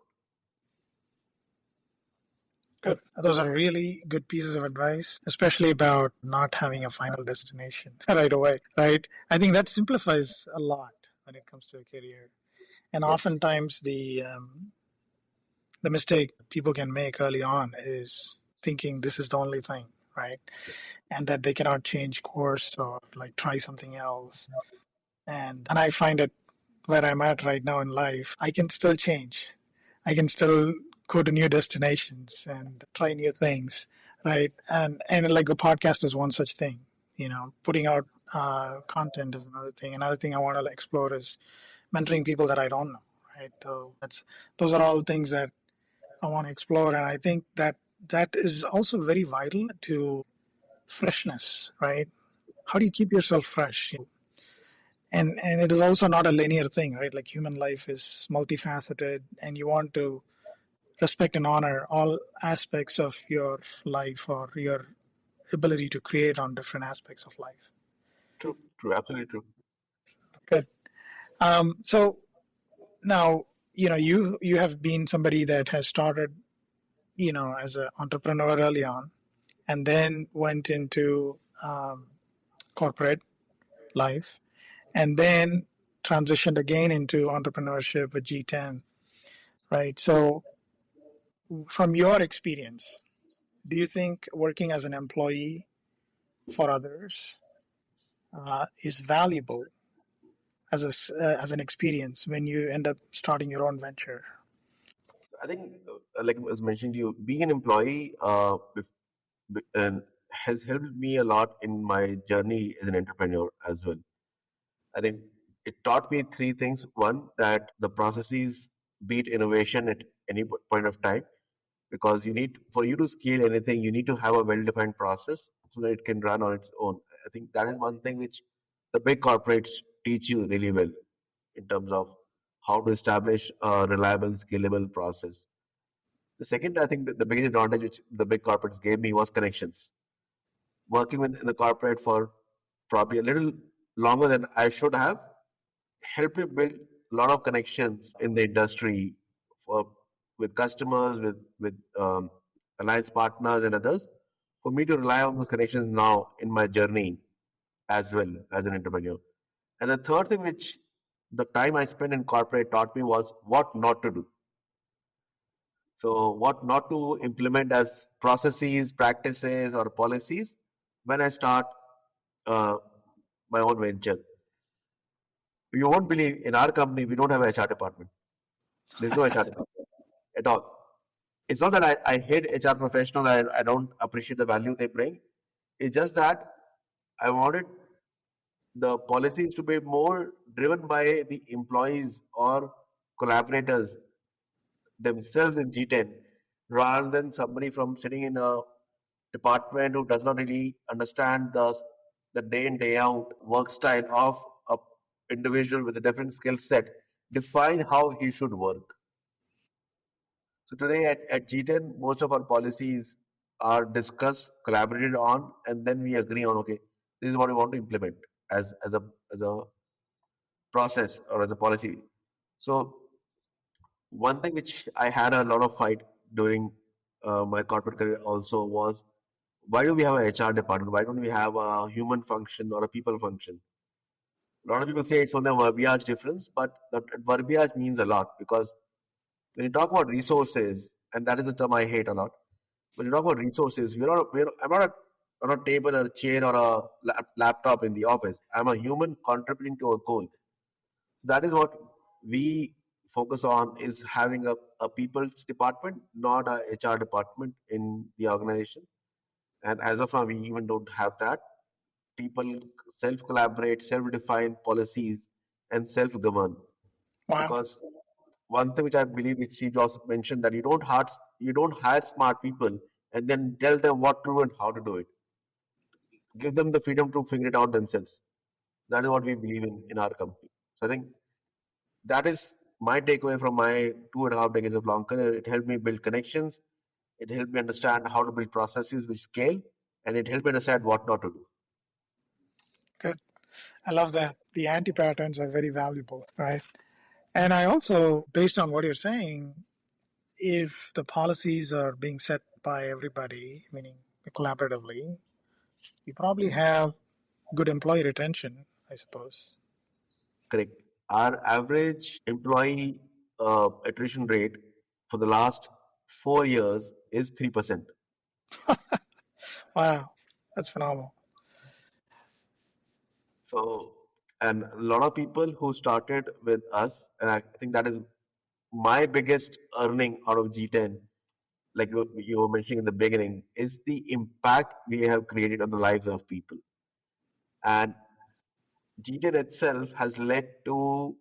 Good. Those are really good pieces of advice, especially about not having a final destination right away, right? I think that simplifies a lot when it comes to a career. And Yes. oftentimes the mistake people can make early on is thinking this is the only thing, right? And that they cannot change course or like try something else. And I find it where I'm at right now in life, I can still change. I can still go to new destinations and try new things, right? And like the podcast is one such thing. Putting out content is another thing. Another thing I want to explore is mentoring people that I don't know. Right. So those are all things that I want to explore, and I think that is also very vital to freshness. Right. How do you keep yourself fresh? And it is also not a linear thing, right? Like human life is multifaceted, and you want to respect and honor all aspects of your life or your ability to create on different aspects of life. True, true, absolutely true. Good. So now, you have been somebody that has started, as an entrepreneur early on, and then went into corporate life, and then transitioned again into entrepreneurship with G10, right? So, from your experience, do you think working as an employee for others is valuable as an experience when you end up starting your own venture? I think, like I was mentioning to you, being an employee has helped me a lot in my journey as an entrepreneur as well. I think it taught me three things. One, that the processes beat innovation at any point of time, because for you to scale anything, you need to have a well-defined process so that it can run on its own. I think that is one thing which the big corporates teach you really well in terms of how to establish a reliable, scalable process. The second, I think, that the biggest advantage which the big corporates gave me was connections. Working in the corporate for probably a little longer than I should have helped me build a lot of connections in the industry for with customers, with alliance partners and others. For me to rely on those connections now in my journey as well as an entrepreneur. And the third thing which the time I spent in corporate taught me was what not to do. So, what not to implement as processes, practices, or policies when I start uh, my own venture. You won't believe, in our company we don't have an HR department. There's no HR department at all. It's not that I hate HR professionals. I don't appreciate the value they bring. It's just that I wanted the policies to be more driven by the employees or collaborators themselves in G10, rather than somebody from sitting in a department who does not really understand the day in day out work style of a individual with a different skill set, define how he should work. So today at G10, most of our policies are discussed, collaborated on, and then we agree on, okay, this is what we want to implement as a process or as a policy. So one thing which I had a lot of fight during my corporate career also was, why do we have an HR department? Why don't we have a human function or a people function? A lot of people say it's only a verbiage difference, but that verbiage means a lot, because when you talk about resources, and that is the term I hate a lot. When you talk about resources, I'm not on a table or a chair or a laptop in the office. I'm a human contributing to a goal. That is what we focus on, is having a people's department, not a HR department in the organization. And as of now, we even don't have that. People self collaborate, self define policies, and self govern. Wow. Because one thing which I believe, which Steve Jobs mentioned, that you don't hire smart people and then tell them what to do and how to do it. Give them the freedom to figure it out themselves. That is what we believe in our company. So I think that is my takeaway from my 2.5 decades of long career. It helped me build connections. It helped me understand how to build processes which scale, and it helped me understand what not to do. Good. I love that. The anti patterns are very valuable, right? And I also, based on what you're saying, if the policies are being set by everybody, meaning collaboratively, you probably have good employee retention, I suppose. Correct. Our average employee attrition rate for the last 4 years is 3%. Wow, that's phenomenal. So, and a lot of people who started with us, and I think that is my biggest earning out of G10, like you were mentioning in the beginning, is the impact we have created on the lives of people. And GTN itself has led to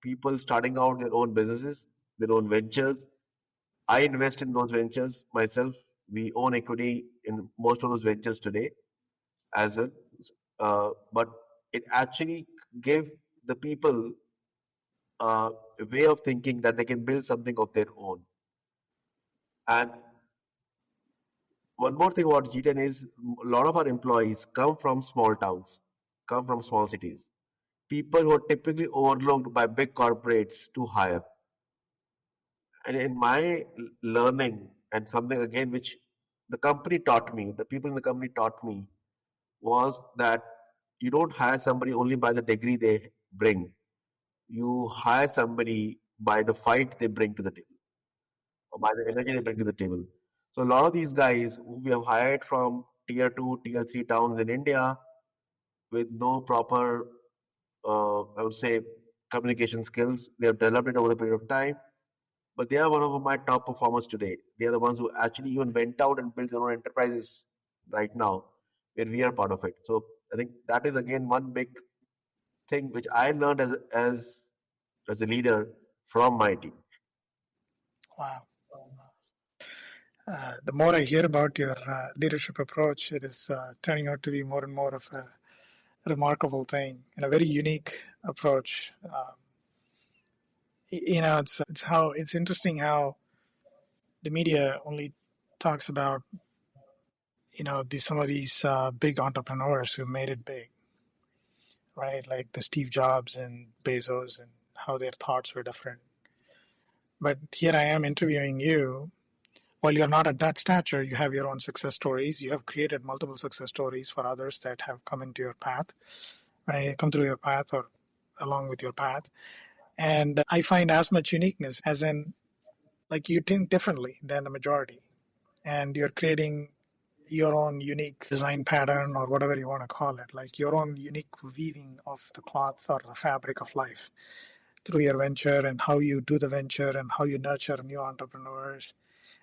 people starting out their own businesses, their own ventures. I invest in those ventures myself. We own equity in most of those ventures today as well. But it actually gave the people a way of thinking that they can build something of their own. And one more thing about G10 is a lot of our employees come from small towns, come from small cities. People who are typically overlooked by big corporates to hire. And in my learning, and something again which the company taught me, the people in the company taught me, was that you don't hire somebody only by the degree they bring. You hire somebody by the fight they bring to the table, or by the energy they bring to the table. So a lot of these guys who we have hired from tier two, tier three towns in India with no proper, I would say, communication skills, they have developed it over a period of time. But they are one of my top performers today. They are the ones who actually even went out and built their own enterprises right now, where we are part of it. So I think that is again one big thing which I learned as a leader from my team. Wow. The more I hear about your leadership approach, it is turning out to be more and more of a remarkable thing and a very unique approach. It's how it's interesting how the media only talks about some of these big entrepreneurs who made it big, right? Like the Steve Jobs and Bezos and how their thoughts were different. But here I am interviewing you. While you're not at that stature, you have your own success stories. You have created multiple success stories for others that have come into your path, right? Come through your path or along with your path. And I find as much uniqueness as in, like, you think differently than the majority. And you're creating your own unique design pattern or whatever you want to call it, like your own unique weaving of the cloth or the fabric of life through your venture and how you do the venture and how you nurture new entrepreneurs.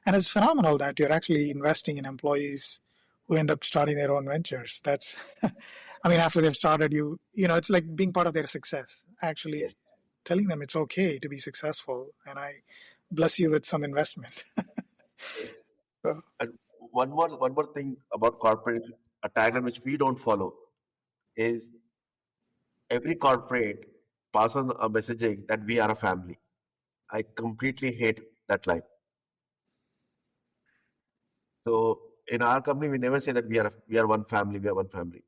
And it's phenomenal that you're actually investing in employees who end up starting their own ventures. That's, I mean, after they've started, it's like being part of their success, actually Yes. telling them it's okay to be successful. And I bless you with some investment. So, And one more thing about corporate, a tagline which we don't follow is every corporate pass on a messaging that we are a family. I completely hate that line. So in our company, we never say that we are one family. We are one family.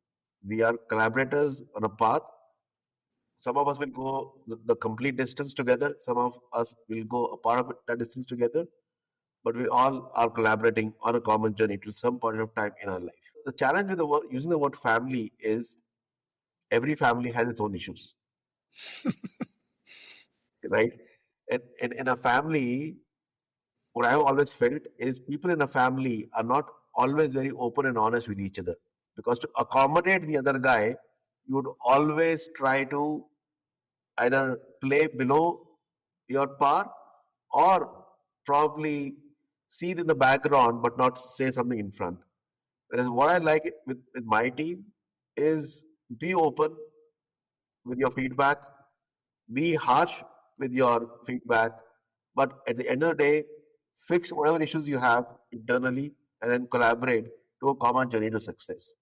We are collaborators on a path. Some of us will go the complete distance together. Some of us will go a part of that distance together. But we all are collaborating on a common journey to some point of time in our life. The challenge with using the word family is every family has its own issues, right? And in a family, what I've always felt is people in a family are not always very open and honest with each other. Because to accommodate the other guy, you would always try to either play below your par or probably see it in the background but not say something in front. Whereas what I like with my team is be open with your feedback, be harsh with your feedback, but at the end of the day, fix whatever issues you have internally and then collaborate to a common journey to success.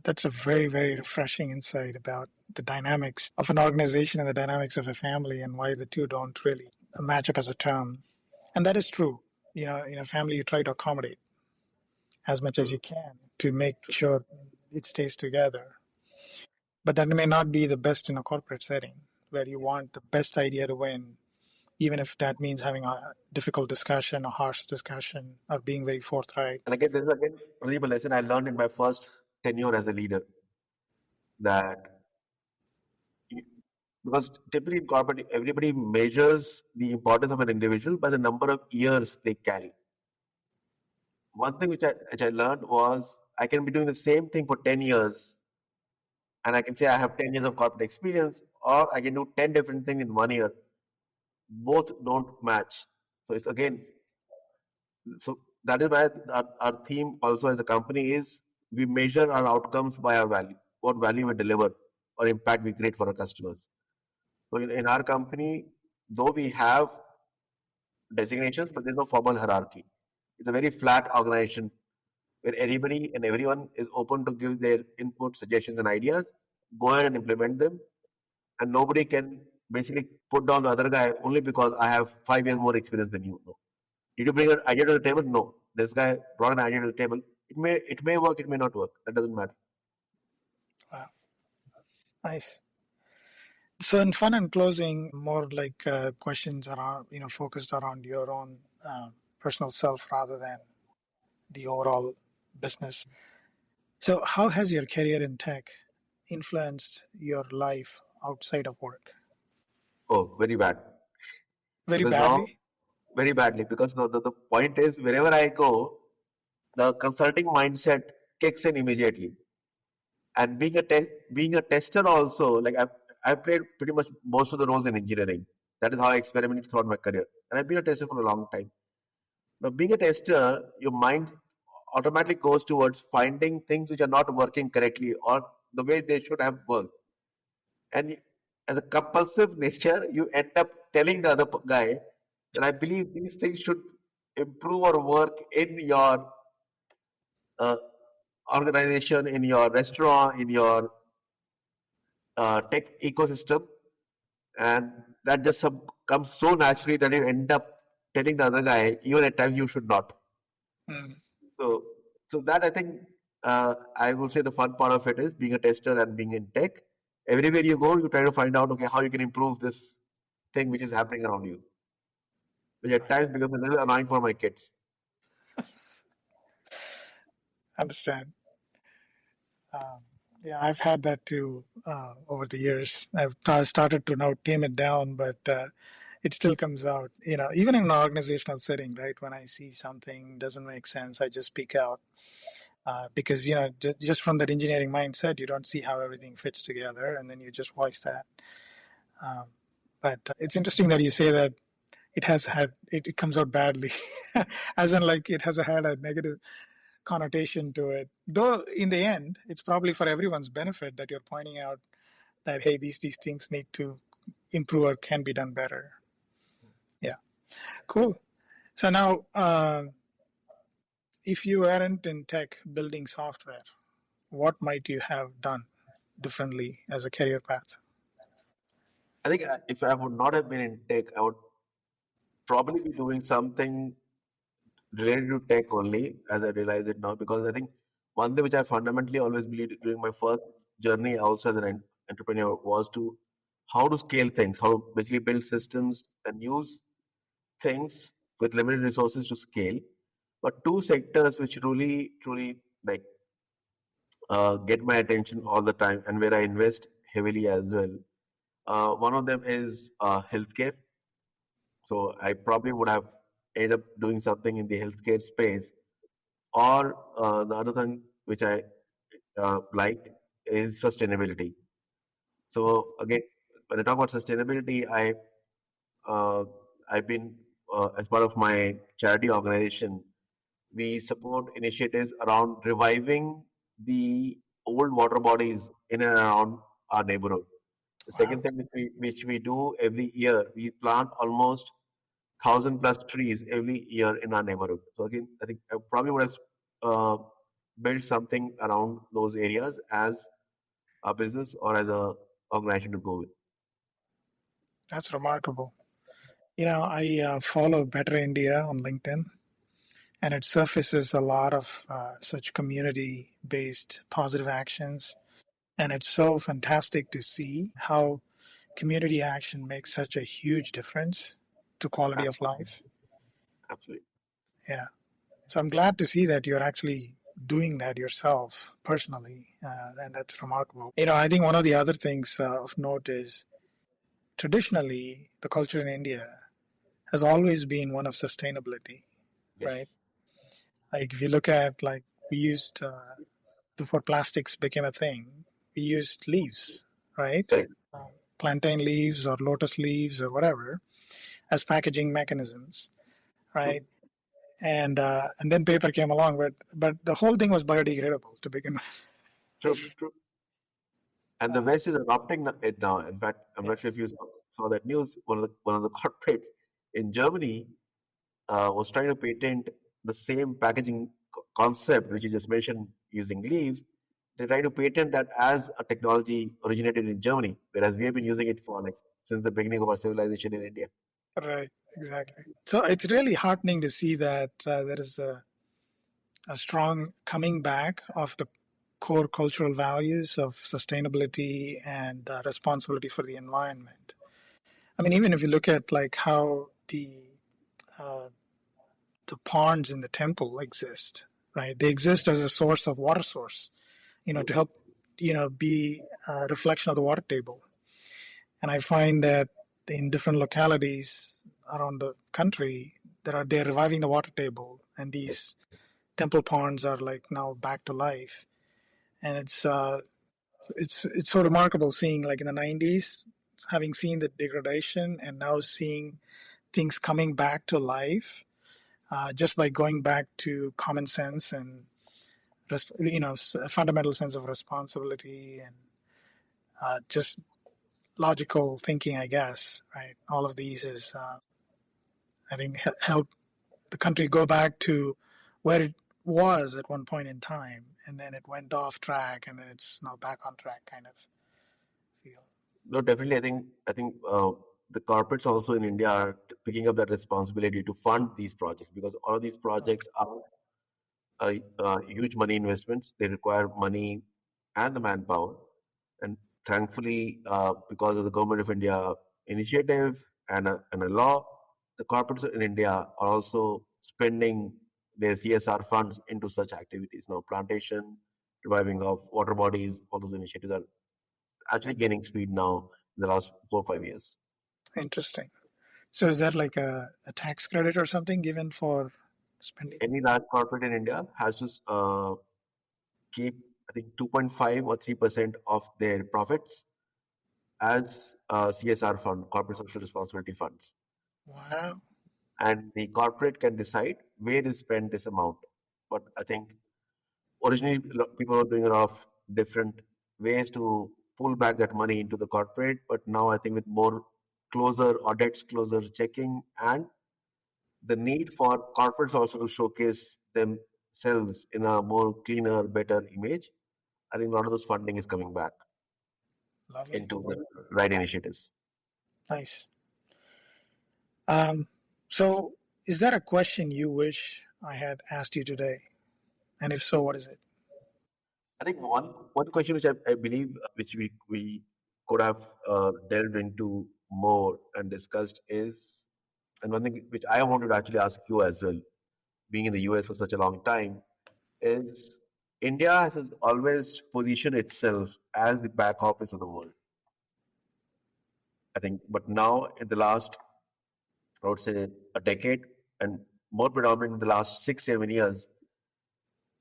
that's a very, very refreshing insight about the dynamics of an organization and the dynamics of a family and why the two don't really match up as a term. And that is true. In a family, you try to accommodate as much as you can to make sure it stays together. But that may not be the best in a corporate setting where you want the best idea to win, even if that means having a difficult discussion, a harsh discussion, or being very forthright. And again, this is again Pradeep, a lesson I learned in my first tenure as a leader that because typically in corporate, everybody measures the importance of an individual by the number of years they carry. One thing which I learned was I can be doing the same thing for 10 years and I can say I have 10 years of corporate experience or I can do 10 different things in 1 year. Both don't match. So it's again, so that is why our theme also as a company is we measure our outcomes by our value. what value we deliver or impact we create for our customers. So in our company, though we have designations, but there's no formal hierarchy. It's a very flat organization where anybody and everyone is open to give their input, suggestions, and ideas. Go ahead and implement them, and nobody can basically put down the other guy only because I have 5 years more experience than you. No. Did you bring an idea to the table? No. This guy brought an idea to the table. It may work, it may not work. That doesn't matter. Wow, nice. So, in fun and closing, more like questions around, focused around your own personal self rather than the overall business. So, how has your career in tech influenced your life outside of work? Oh, very bad. Very Because now, badly? very badly. Because the point is, wherever I go, the consulting mindset kicks in immediately. And being a tester also, like I've played pretty much most of the roles in engineering. That is how I experimented throughout my career. And I've been a tester for a long time. Now, being a tester, your mind automatically goes towards finding things which are not working correctly or the way they should have worked. And as a compulsive nature, you end up telling the other guy that I believe these things should improve or work in your uh, organization, in your restaurant, in your tech ecosystem, and that just comes so naturally that you end up telling the other guy, even at times you should not. Mm, So, so that I think I will say the fun part of it is being a tester and being in tech. Everywhere you go, you try to find out okay how you can improve this thing which is happening around you, which at right. times becomes a little annoying for my kids. Understand. Um, yeah, I've had that too over the years. Started to now tame it down, but it still comes out. Even in an organizational setting, right? When I see something doesn't make sense, I just speak out because just from that engineering mindset, you don't see how everything fits together, and then you just voice that. Um, but it's interesting that you say that it comes out badly, as in like it has had a negative connotation to it. Though in the end, it's probably for everyone's benefit that you're pointing out that hey, these things need to improve or can be done better. Yeah, cool. So now, if you weren't in tech building software, what might you have done differently as a career path? I think if I would not have been in tech, I would probably be doing something related to tech only, as I realize it now, because I think one thing which I fundamentally always believed during my first journey also as an entrepreneur was to how to scale things, how to basically build systems and use things with limited resources to scale. But two sectors which truly like get my attention all the time and where I invest heavily as well. One of them is healthcare. So I probably would have ended up doing something in the healthcare space. Or the other thing which I like is sustainability. So again, when I talk about sustainability, uh, I've been as part of my charity organization, we support initiatives around reviving the old water bodies in and around our neighborhood. The Wow, second thing which we do every year, we plant almost 1,000 plus trees every year in our neighborhood. So again, I think I probably would have uh, built something around those areas as a business or as a organization to go with. that's remarkable. I follow Better India on LinkedIn, and it surfaces a lot of such community-based positive actions. And it's so fantastic to see how community action makes such a huge difference to quality of Absolutely, life. absolutely. Yeah. So I'm glad to see that you're actually doing that yourself personally, and that's remarkable. I think one of the other things of note is traditionally the culture in India has always been one of sustainability, right? Yes, Like if you look at like we used before plastics became a thing, we used leaves, right? correct. Plantain leaves or lotus leaves or whatever as packaging mechanisms, True, right? And then paper came along, but the whole thing was biodegradable to begin with. true, true. And the West is adopting it now. In fact, I'm not sure if Yes. you saw that news. One of the corporates in Germany was trying to patent the same packaging concept which you just mentioned using leaves. They're trying to patent that as a technology originated in Germany, whereas we have been using it for like since the beginning of our civilization in India. Right, exactly. So it's really heartening to see that there is a strong coming back of the core cultural values of sustainability and responsibility for the environment. I mean, even if you look at like how uh, the ponds in the temple exist, right? They exist as a source of water source, to help, be a reflection of the water table. And I find that in different localities around the country, they're reviving the water table, and these temple ponds are like now back to life. And it's so remarkable seeing like in the 90s, having seen the degradation, and now seeing things coming back to life, just by going back to common sense and a fundamental sense of responsibility and just logical thinking, I guess. Right, all of these is I think help the country go back to where it was at one point in time, and then it went off track, and then it's now back on track, kind of feel. No, definitely. I think the corporates also in India are picking up that responsibility to fund these projects because all of these Right. projects are huge money investments. They require money and the manpower. And thankfully, because of the government of India initiative and a law, the corporates in India are also spending their CSR funds into such activities. Now, plantation, reviving of water bodies, all those initiatives are actually gaining speed now in the last 4 or 5 years. Interesting. So is that like a tax credit or something given for spending? Any large corporate in India has to keep, I think, 2.5 or 3% of their profits as CSR fund, corporate social responsibility funds. Wow. And the corporate can decide where they spend this amount. But I think originally people were doing a lot of different ways to pull back that money into the corporate. But now I think with more closer audits, closer checking, and the need for corporates also to showcase themselves in a more cleaner, better image, I think a lot of those funding is coming back Lovely. into the right initiatives. Nice. Um, so is that a question you wish I had asked you today? And if so, what is it? I think one question which I believe which we could have delved into more and discussed is, and one thing which I wanted to actually ask you as well, being in the US for such a long time, is India has always positioned itself as the back office of the world. I think, but now in the last, I would say, a decade, and more predominant in the last 6 7 years,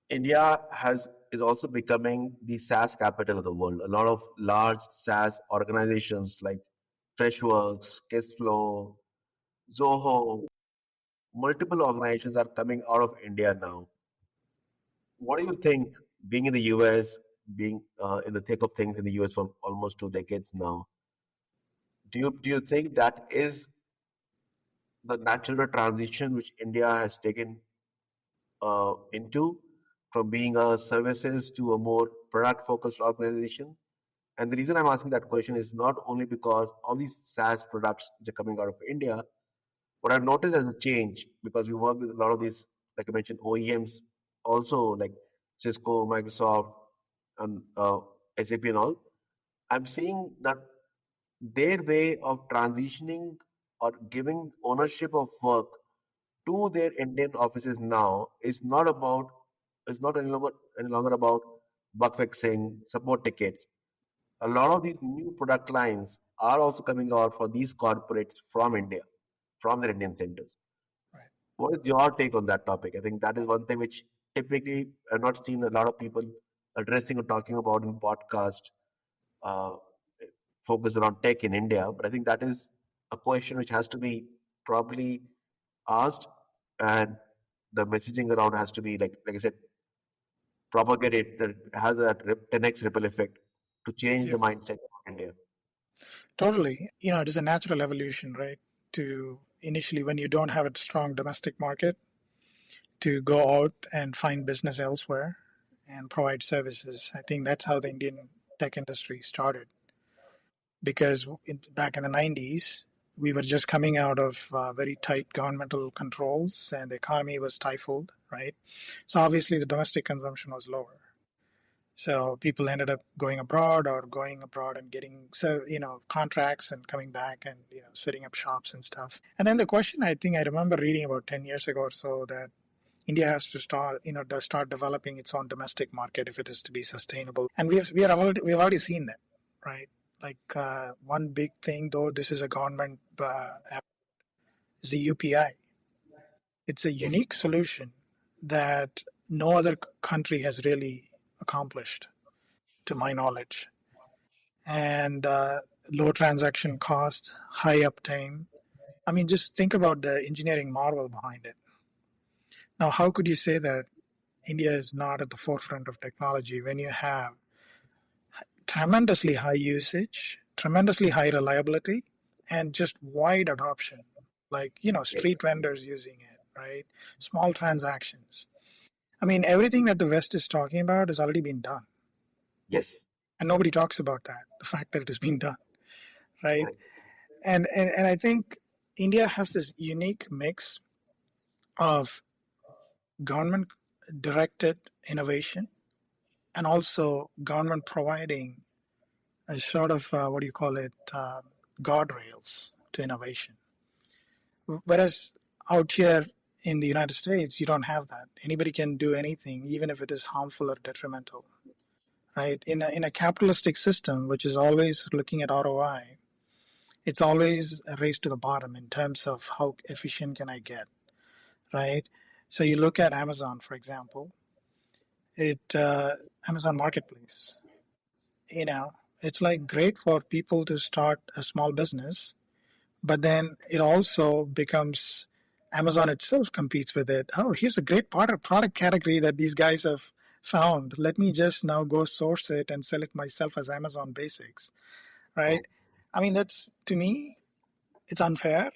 India has is also becoming the SaaS capital of the world. A lot of large SaaS organizations like Freshworks, Cashflow, Zoho, multiple organizations are coming out of India now. What do you think, being in the US, being in the thick of things in the US for almost 2 decades now? Do you think that is the natural transition which India has taken into from being a services to a more product focused organization? And the reason I'm asking that question is not only because all these SaaS products which are coming out of India, what I've noticed as a change, because we work with a lot of these, like I mentioned, OEMs, also like Cisco, Microsoft, and SAP and all. I'm seeing that their way of transitioning or giving ownership of work to their Indian offices now is not any longer about bug fixing, support tickets. A lot of these new product lines are also coming out for these corporates from India, from their Indian centers. Right. What is your take on that topic? I think that is one thing which typically I've not seen a lot of people addressing or talking about in podcast uh, focused around tech in India. But I think that is a question which has to be probably asked, and the messaging around has to be like I said, propagated that has that 10x ripple effect to change the Yep. mindset of India. Totally. It is a natural evolution, right? To initially, when you don't have a strong domestic market, to go out and find business elsewhere and provide services. I think that's how the Indian tech industry started. Because back in the 90s, we were just coming out of very tight governmental controls and the economy was stifled, right? So obviously the domestic consumption was lower. So people ended up going abroad and getting contracts and coming back and setting up shops and stuff. And then the question I think I remember reading about 10 years ago or so that India has to start developing its own domestic market if it is to be sustainable. And we've already seen that, right? Like one big thing, though this is a government app, is the UPI. It's a Yes, unique solution that no other country has really accomplished, to my knowledge. And low transaction cost, high uptime. I mean, just think about the engineering marvel behind it. Now, how could you say that India is not at the forefront of technology when you have tremendously high usage, tremendously high reliability, and just wide adoption? Like, yes, street vendors using it, right? Small transactions. I mean, everything that the West is talking about has already been done. yes, And nobody talks about that, the fact that it has been done, right? correct. And I think India has this unique mix of government directed innovation and also government providing a sort of what do you call it guardrails to innovation. Whereas out here in the United States, you don't have that. Anybody can do anything, even if it is harmful or detrimental, right? In a capitalistic system, which is always looking at ROI, it's always a race to the bottom in terms of how efficient can I get, right? So you look at Amazon, for example, it Amazon Marketplace. You know, it's like great for people to start a small business, but then it also becomes Amazon itself competes with it. Oh, here's a great product category that these guys have found. Let me just now go source it and sell it myself as Amazon Basics, right? Correct. I mean, that's to me, it's unfair.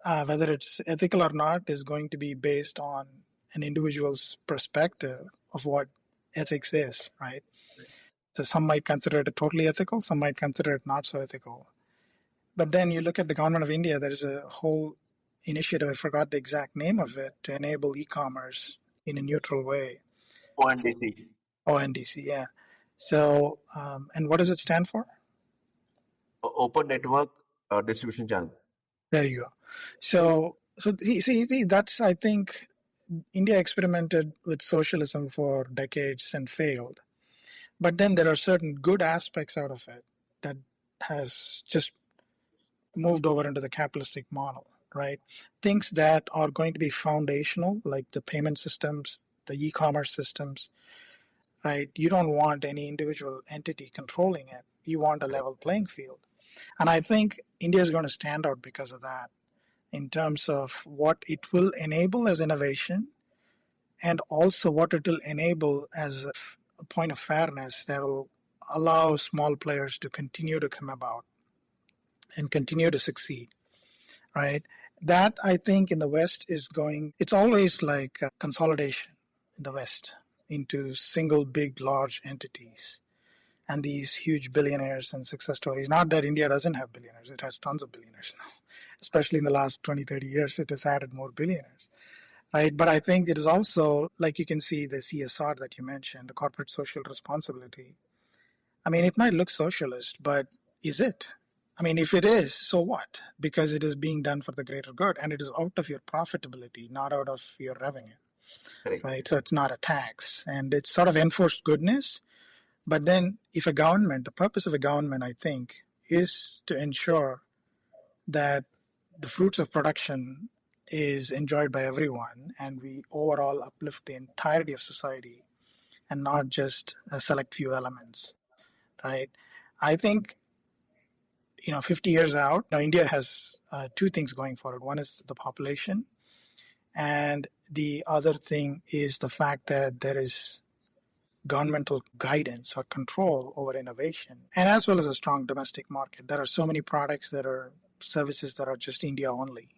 Whether it's ethical or not is going to be based on an individual's perspective of what ethics is, right? So some might consider it totally ethical, some might consider it not so ethical. But then you look at the government of India, there is a whole initiative, I forgot the exact name of it, to enable e-commerce in a neutral way. ONDC, ONDC, yeah. So, and what does it stand for? Open Network Distribution Channel. There you go. So see, that's, I think, India experimented with socialism for decades and failed. But then there are certain good aspects out of it that has just moved over into the capitalistic model, right? Things that are going to be foundational, like the payment systems, the e-commerce systems, right? You don't want any individual entity controlling it. You want a level playing field. And I think India is going to stand out because of that in terms of what it will enable as innovation and also what it will enable as a point of fairness that will allow small players to continue to come about and continue to succeed, right? That I think in the West is going, it's always like consolidation in the West into single big large entities and these huge billionaires and success stories. Not that India doesn't have billionaires, it has tons of billionaires now, especially in the last 20, 30 years, it has added more billionaires, right? But I think it is also, like you can see the CSR that you mentioned, the corporate social responsibility. I mean, it might look socialist, but is it? I mean, if it is, so what? Because it is being done for the greater good and it is out of your profitability, not out of your revenue, Correct. right? So it's not a tax and it's sort of enforced goodness. But then, if a government, the purpose of a government, I think, is to ensure that the fruits of production is enjoyed by everyone and we overall uplift the entirety of society and not just a select few elements, right? I think 50 years out, now India has two things going for it. One is the population, and the other thing is the fact that there is governmental guidance or control over innovation, and as well as a strong domestic market. There are so many products that are services that are just India only.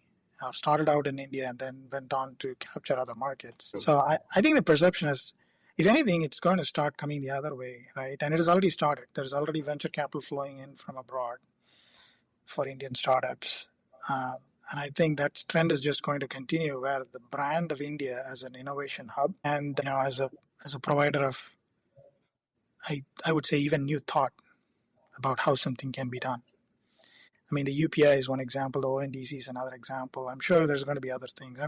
Started out in India and then went on to capture other markets. So I think the perception is, if anything, it's going to start coming the other way, right? And it has already started. There's already venture capital flowing in from abroad for Indian startups. And I think that trend is just going to continue, where the brand of India as an innovation hub and as a provider of, I would say, even new thought about how something can be done. I mean, the UPI is one example, the ONDC is another example. I'm sure there's going to be other things.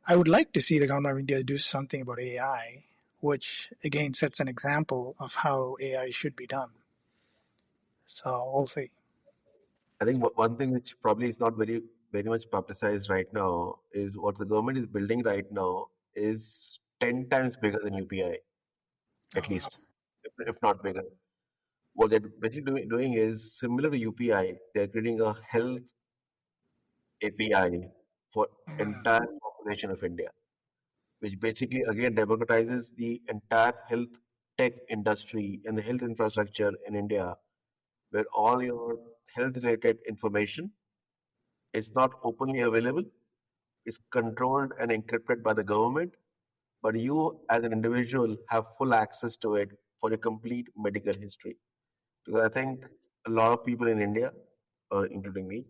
I would like to see the government of India do something about AI, which again sets an example of how AI should be done. So we'll see. I think one thing which probably is not very much publicized right now is what the government is building right now is 10 times bigger than UPI, at Oh, wow. least, if not bigger. What they're basically doing is similar to UPI, they're creating a health API for Mm, entire population of India, which basically again democratizes the entire health tech industry and the health infrastructure in India, where all your health related information is not openly available, is controlled and encrypted by the government, but you as an individual have full access to it for your complete medical history. Because I think a lot of people in India, including me,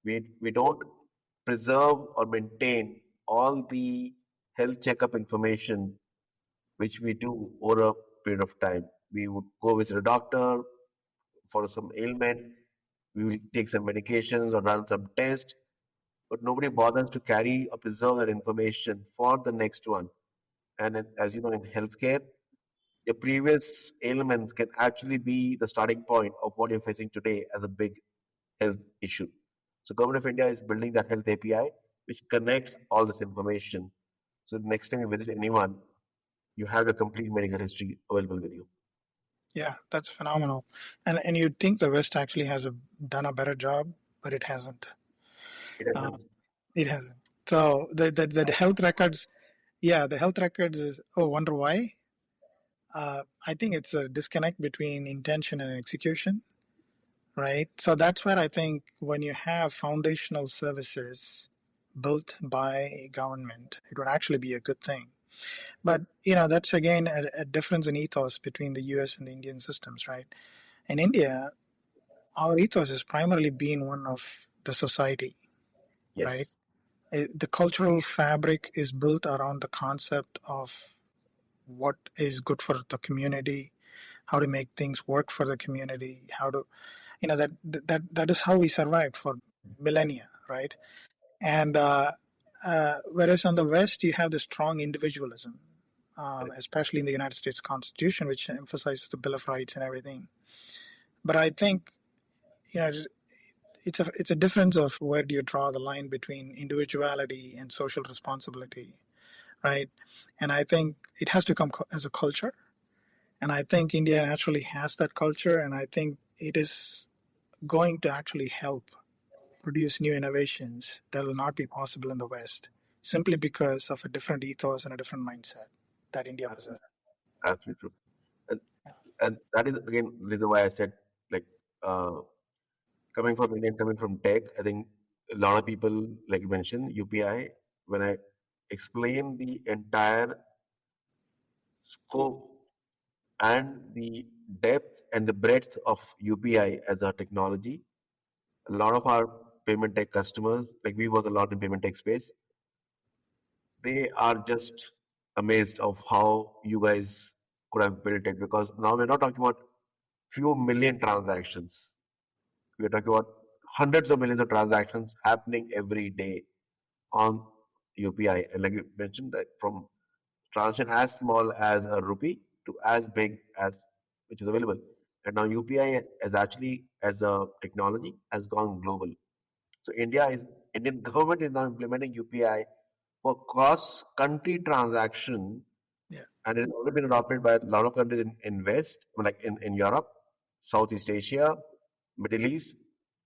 we don't preserve or maintain all the health checkup information which we do over a period of time. We would go visit a doctor for some ailment, we will take some medications or run some tests, but nobody bothers to carry or preserve that information for the next one. And as you know, in healthcare, your previous ailments can actually be the starting point of what you're facing today as a big health issue. So Government of India is building that health API which connects all this information. So the next time you visit anyone, you have your complete medical history available with you. Yeah, that's phenomenal. And you'd think the West actually done a better job, but it hasn't. It Uh, has, it hasn't. So the health records, yeah, the health records is. Oh, wonder why? I think it's a disconnect between intention and execution, right? So that's where I think when you have foundational services built by government, it would actually be a good thing. But that's again a difference in ethos between the U.S. and the Indian systems, right? In India, our ethos has primarily been one of the society, right? yes, The cultural fabric is built around the concept of what is good for the community, how to make things work for the community, how to, that is how we survived for millennia, right? And whereas on the West, you have the strong individualism, correct, especially in the United States Constitution, which emphasizes the Bill of Rights and everything. But I think you know it's a difference of where do you draw the line between individuality and social responsibility, right? And I think it has to come as a culture, and I think India naturally has that culture, and I think it is going to actually help produce new innovations that will not be possible in the West, simply because of a different ethos and a different mindset that India possesses. absolutely true. And, and that is again the reason why I said, like, uh, coming from India, coming from tech, I think a lot of people, like you mentioned, UPI, when I explain the entire scope and the depth and the breadth of UPI as a technology, a lot of our payment tech customers, like we work a lot in payment tech space, they are just amazed of how you guys could have built it, because now we're not talking about few million transactions. We're talking about hundreds of millions of transactions happening every day on UPI. And like you mentioned, that from transaction as small as a rupee to as big as which is available. And now UPI is actually as a technology has gone global. So Indian government is now implementing UPI for cross country transaction, Yeah, and it's already been adopted by a lot of countries in West, like in Europe, Southeast Asia, Middle East.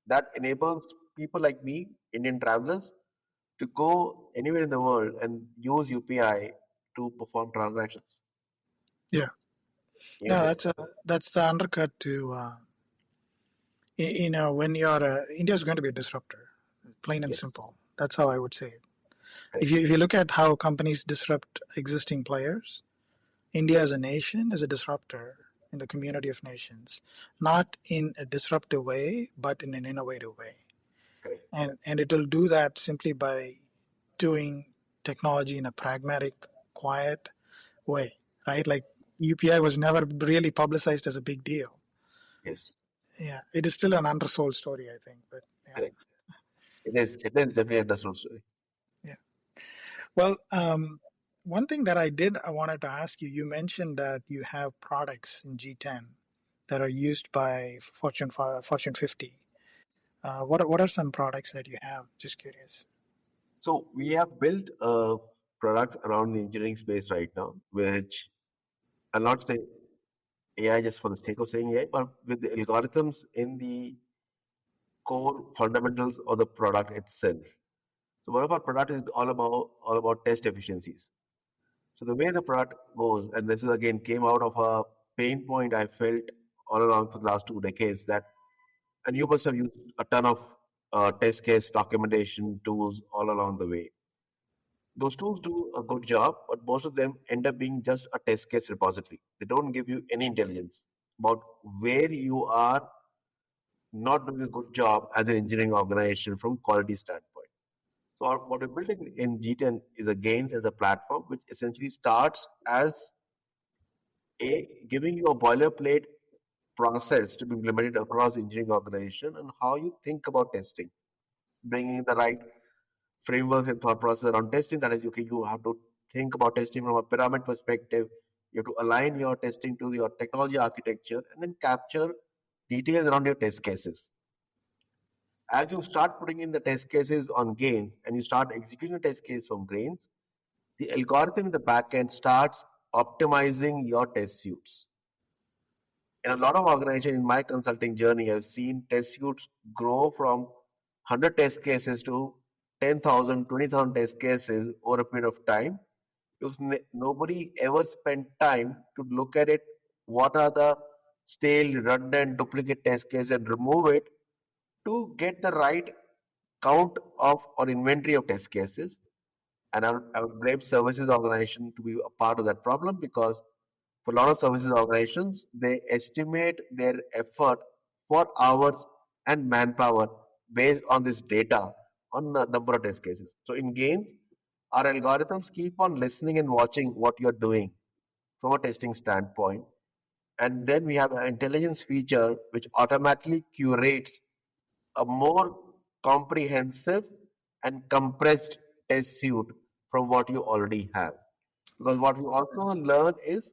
That enables people like me, Indian travelers, to go anywhere in the world and use UPI to perform transactions. Yeah. You No, know, that's the undercut to when you're India is going to be a disruptor, plain and yes, simple. That's how I would say it. correct, If you look at how companies disrupt existing players, India as a nation is a disruptor in the community of nations, not in a disruptive way, but in an innovative way. correct, And it will do that simply by doing technology in a pragmatic, quiet way, right? Like UPI was never really publicized as a big deal. yes, Yeah, it is still an undersold story, I think. But yeah, correct. It is definitely a industrial story. yeah. Well, one thing that I wanted to ask you. You mentioned that you have products in G10 that are used by Fortune 50. What are some products that you have? Just curious. So we have built products around the engineering space right now, which I'll not say AI just for the sake of saying AI, but with the algorithms in the core fundamentals of the product itself. So one of our product is all about test efficiencies. So the way the product goes, and this is again came out of a pain point I felt all along for the last 2 decades that, and you must have used a ton of test case documentation tools all along the way. Those tools do a good job, but most of them end up being just a test case repository. They don't give you any intelligence about where you are not doing a good job as an engineering organization from quality standpoint. So what we're building in G10 is a gains as a platform, which essentially starts as a giving you a boilerplate process to be implemented across the engineering organization and how you think about testing, bringing the right frameworks and thought process around testing. That is, okay, you have to think about testing from a pyramid perspective. You have to align your testing to your technology architecture and then capture details around your test cases. As you start putting in the test cases on gains and you start executing the test case from grains, the algorithm in the backend starts optimizing your test suits. In a lot of organizations in my consulting journey, I've seen test suits grow from 100 test cases to 10,000, 20,000 test cases over a period of time because nobody ever spent time to look at it. What are the stale, redundant, duplicate test cases and remove it to get the right count of or inventory of test cases. And I would blame services organization to be a part of that problem because for a lot of services organizations, they estimate their effort for hours and manpower based on this data on the number of test cases. So in gains, our algorithms keep on listening and watching what you're doing from a testing standpoint. And then we have an intelligence feature which automatically curates a more comprehensive and compressed test suite from what you already have. Because what we also learn is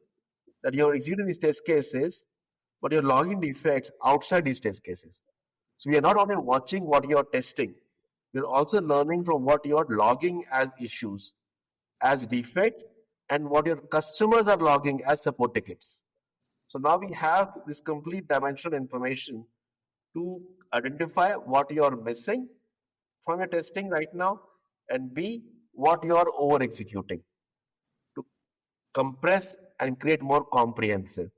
that you're executing these test cases, but you're logging defects outside these test cases. So we are not only watching what you're testing, we're also learning from what you're logging as issues, as defects, and what your customers are logging as support tickets. So now we have this complete dimensional information to identify what you're missing from your testing right now, and B, what you're over executing to compress and create more comprehensive.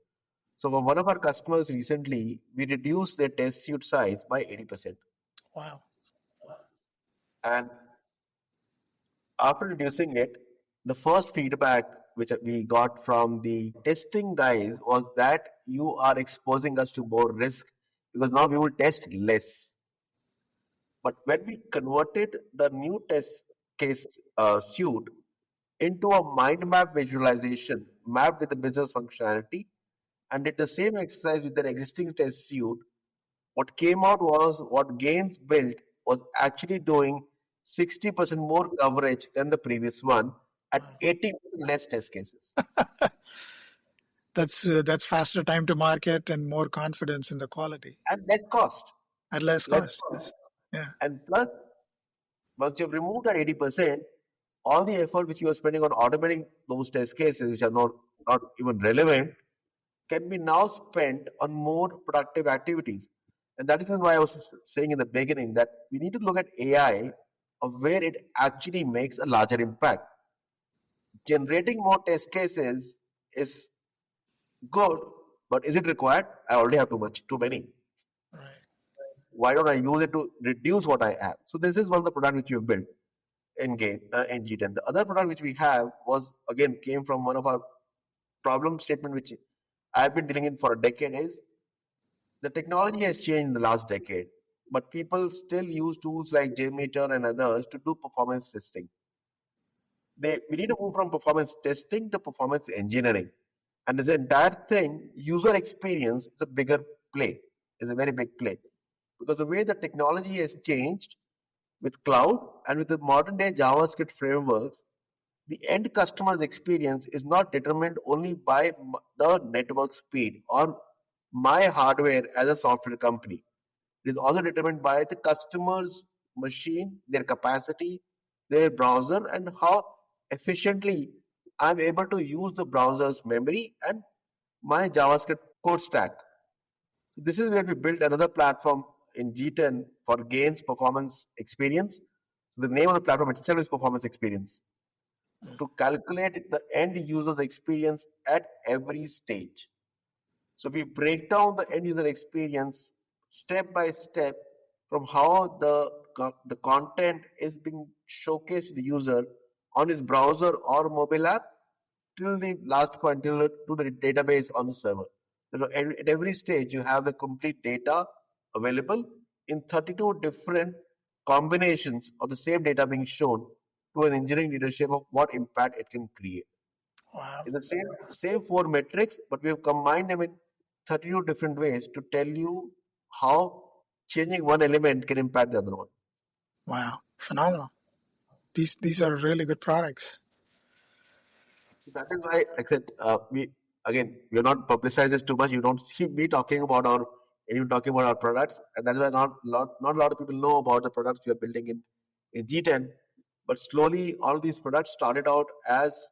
So for one of our customers recently, we reduced their test suite size by 80%. Wow. And after reducing it, the first feedback which we got from the testing guys was that you are exposing us to more risk because now we will test less. But when we converted the new test case suite into a mind map visualization mapped with the business functionality and did the same exercise with their existing test suite, what came out was what Gaines built was actually doing 60% more coverage than the previous one at 80% less test cases That's faster time to market and more confidence in the quality and less cost. at less Less cost. cost. Yes. Yeah. And plus, once you've removed that 80%, all the effort which you are spending on automating those test cases, which are not even relevant, can be now spent on more productive activities. And that is why I was saying in the beginning that we need to look at AI of where it actually makes a larger impact. Generating more test cases is Good, but is it required? I already have too many. Right. Why don't I use it to reduce what I have? So this is one of the products which we've built in G10. The other product which we have was again came from one of our problem statement which I've been dealing in for a decade is the technology has changed in the last decade, but people still use tools like JMeter and others to do performance testing. We need to move from performance testing to performance engineering. And this entire thing, user experience is a bigger play, is a very big play. Because the way the technology has changed with cloud and with the modern day JavaScript frameworks, the end customer's experience is not determined only by the network speed or my hardware as a software company. It is also determined by the customer's machine, their capacity, their browser, and how efficiently I'm able to use the browser's memory and my JavaScript code stack. This is where we built another platform in G10 for gains performance experience. So the name of the platform itself is performance experience to calculate the end user's experience at every stage. So we break down the end user experience step by step from how the content is being showcased to the user on his browser or mobile app till the last point to the database on the server. So at every stage, you have the complete data available in 32 different combinations of the same data being shown to an engineering leadership of what impact it can create. Wow. In the same four metrics, but we have combined them in 32 different ways to tell you how changing one element can impact the other one. Wow. Phenomenal. These are really good products. So that is why, like I said, we are not publicize this too much. You don't see me talking about our anyone talking about our products, and that is why not a lot of people know about the products we are building in G10. But slowly, all these products started out as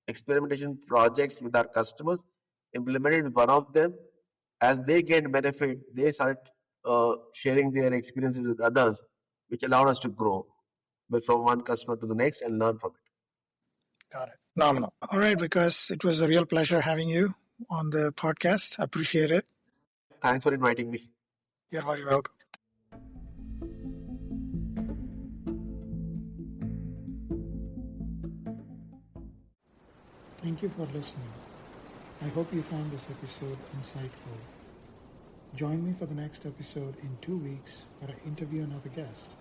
experimentation projects with our customers, implemented one of them. As they gained benefit, they started sharing their experiences with others, which allowed us to grow, but from one customer to the next and learn from it. Got it. Phenomenal. All right, because it was a real pleasure having you on the podcast. I appreciate it. Thanks for inviting me. You're very welcome. Thank you for listening. I hope you found this episode insightful. Join me for the next episode in 2 weeks where I interview another guest.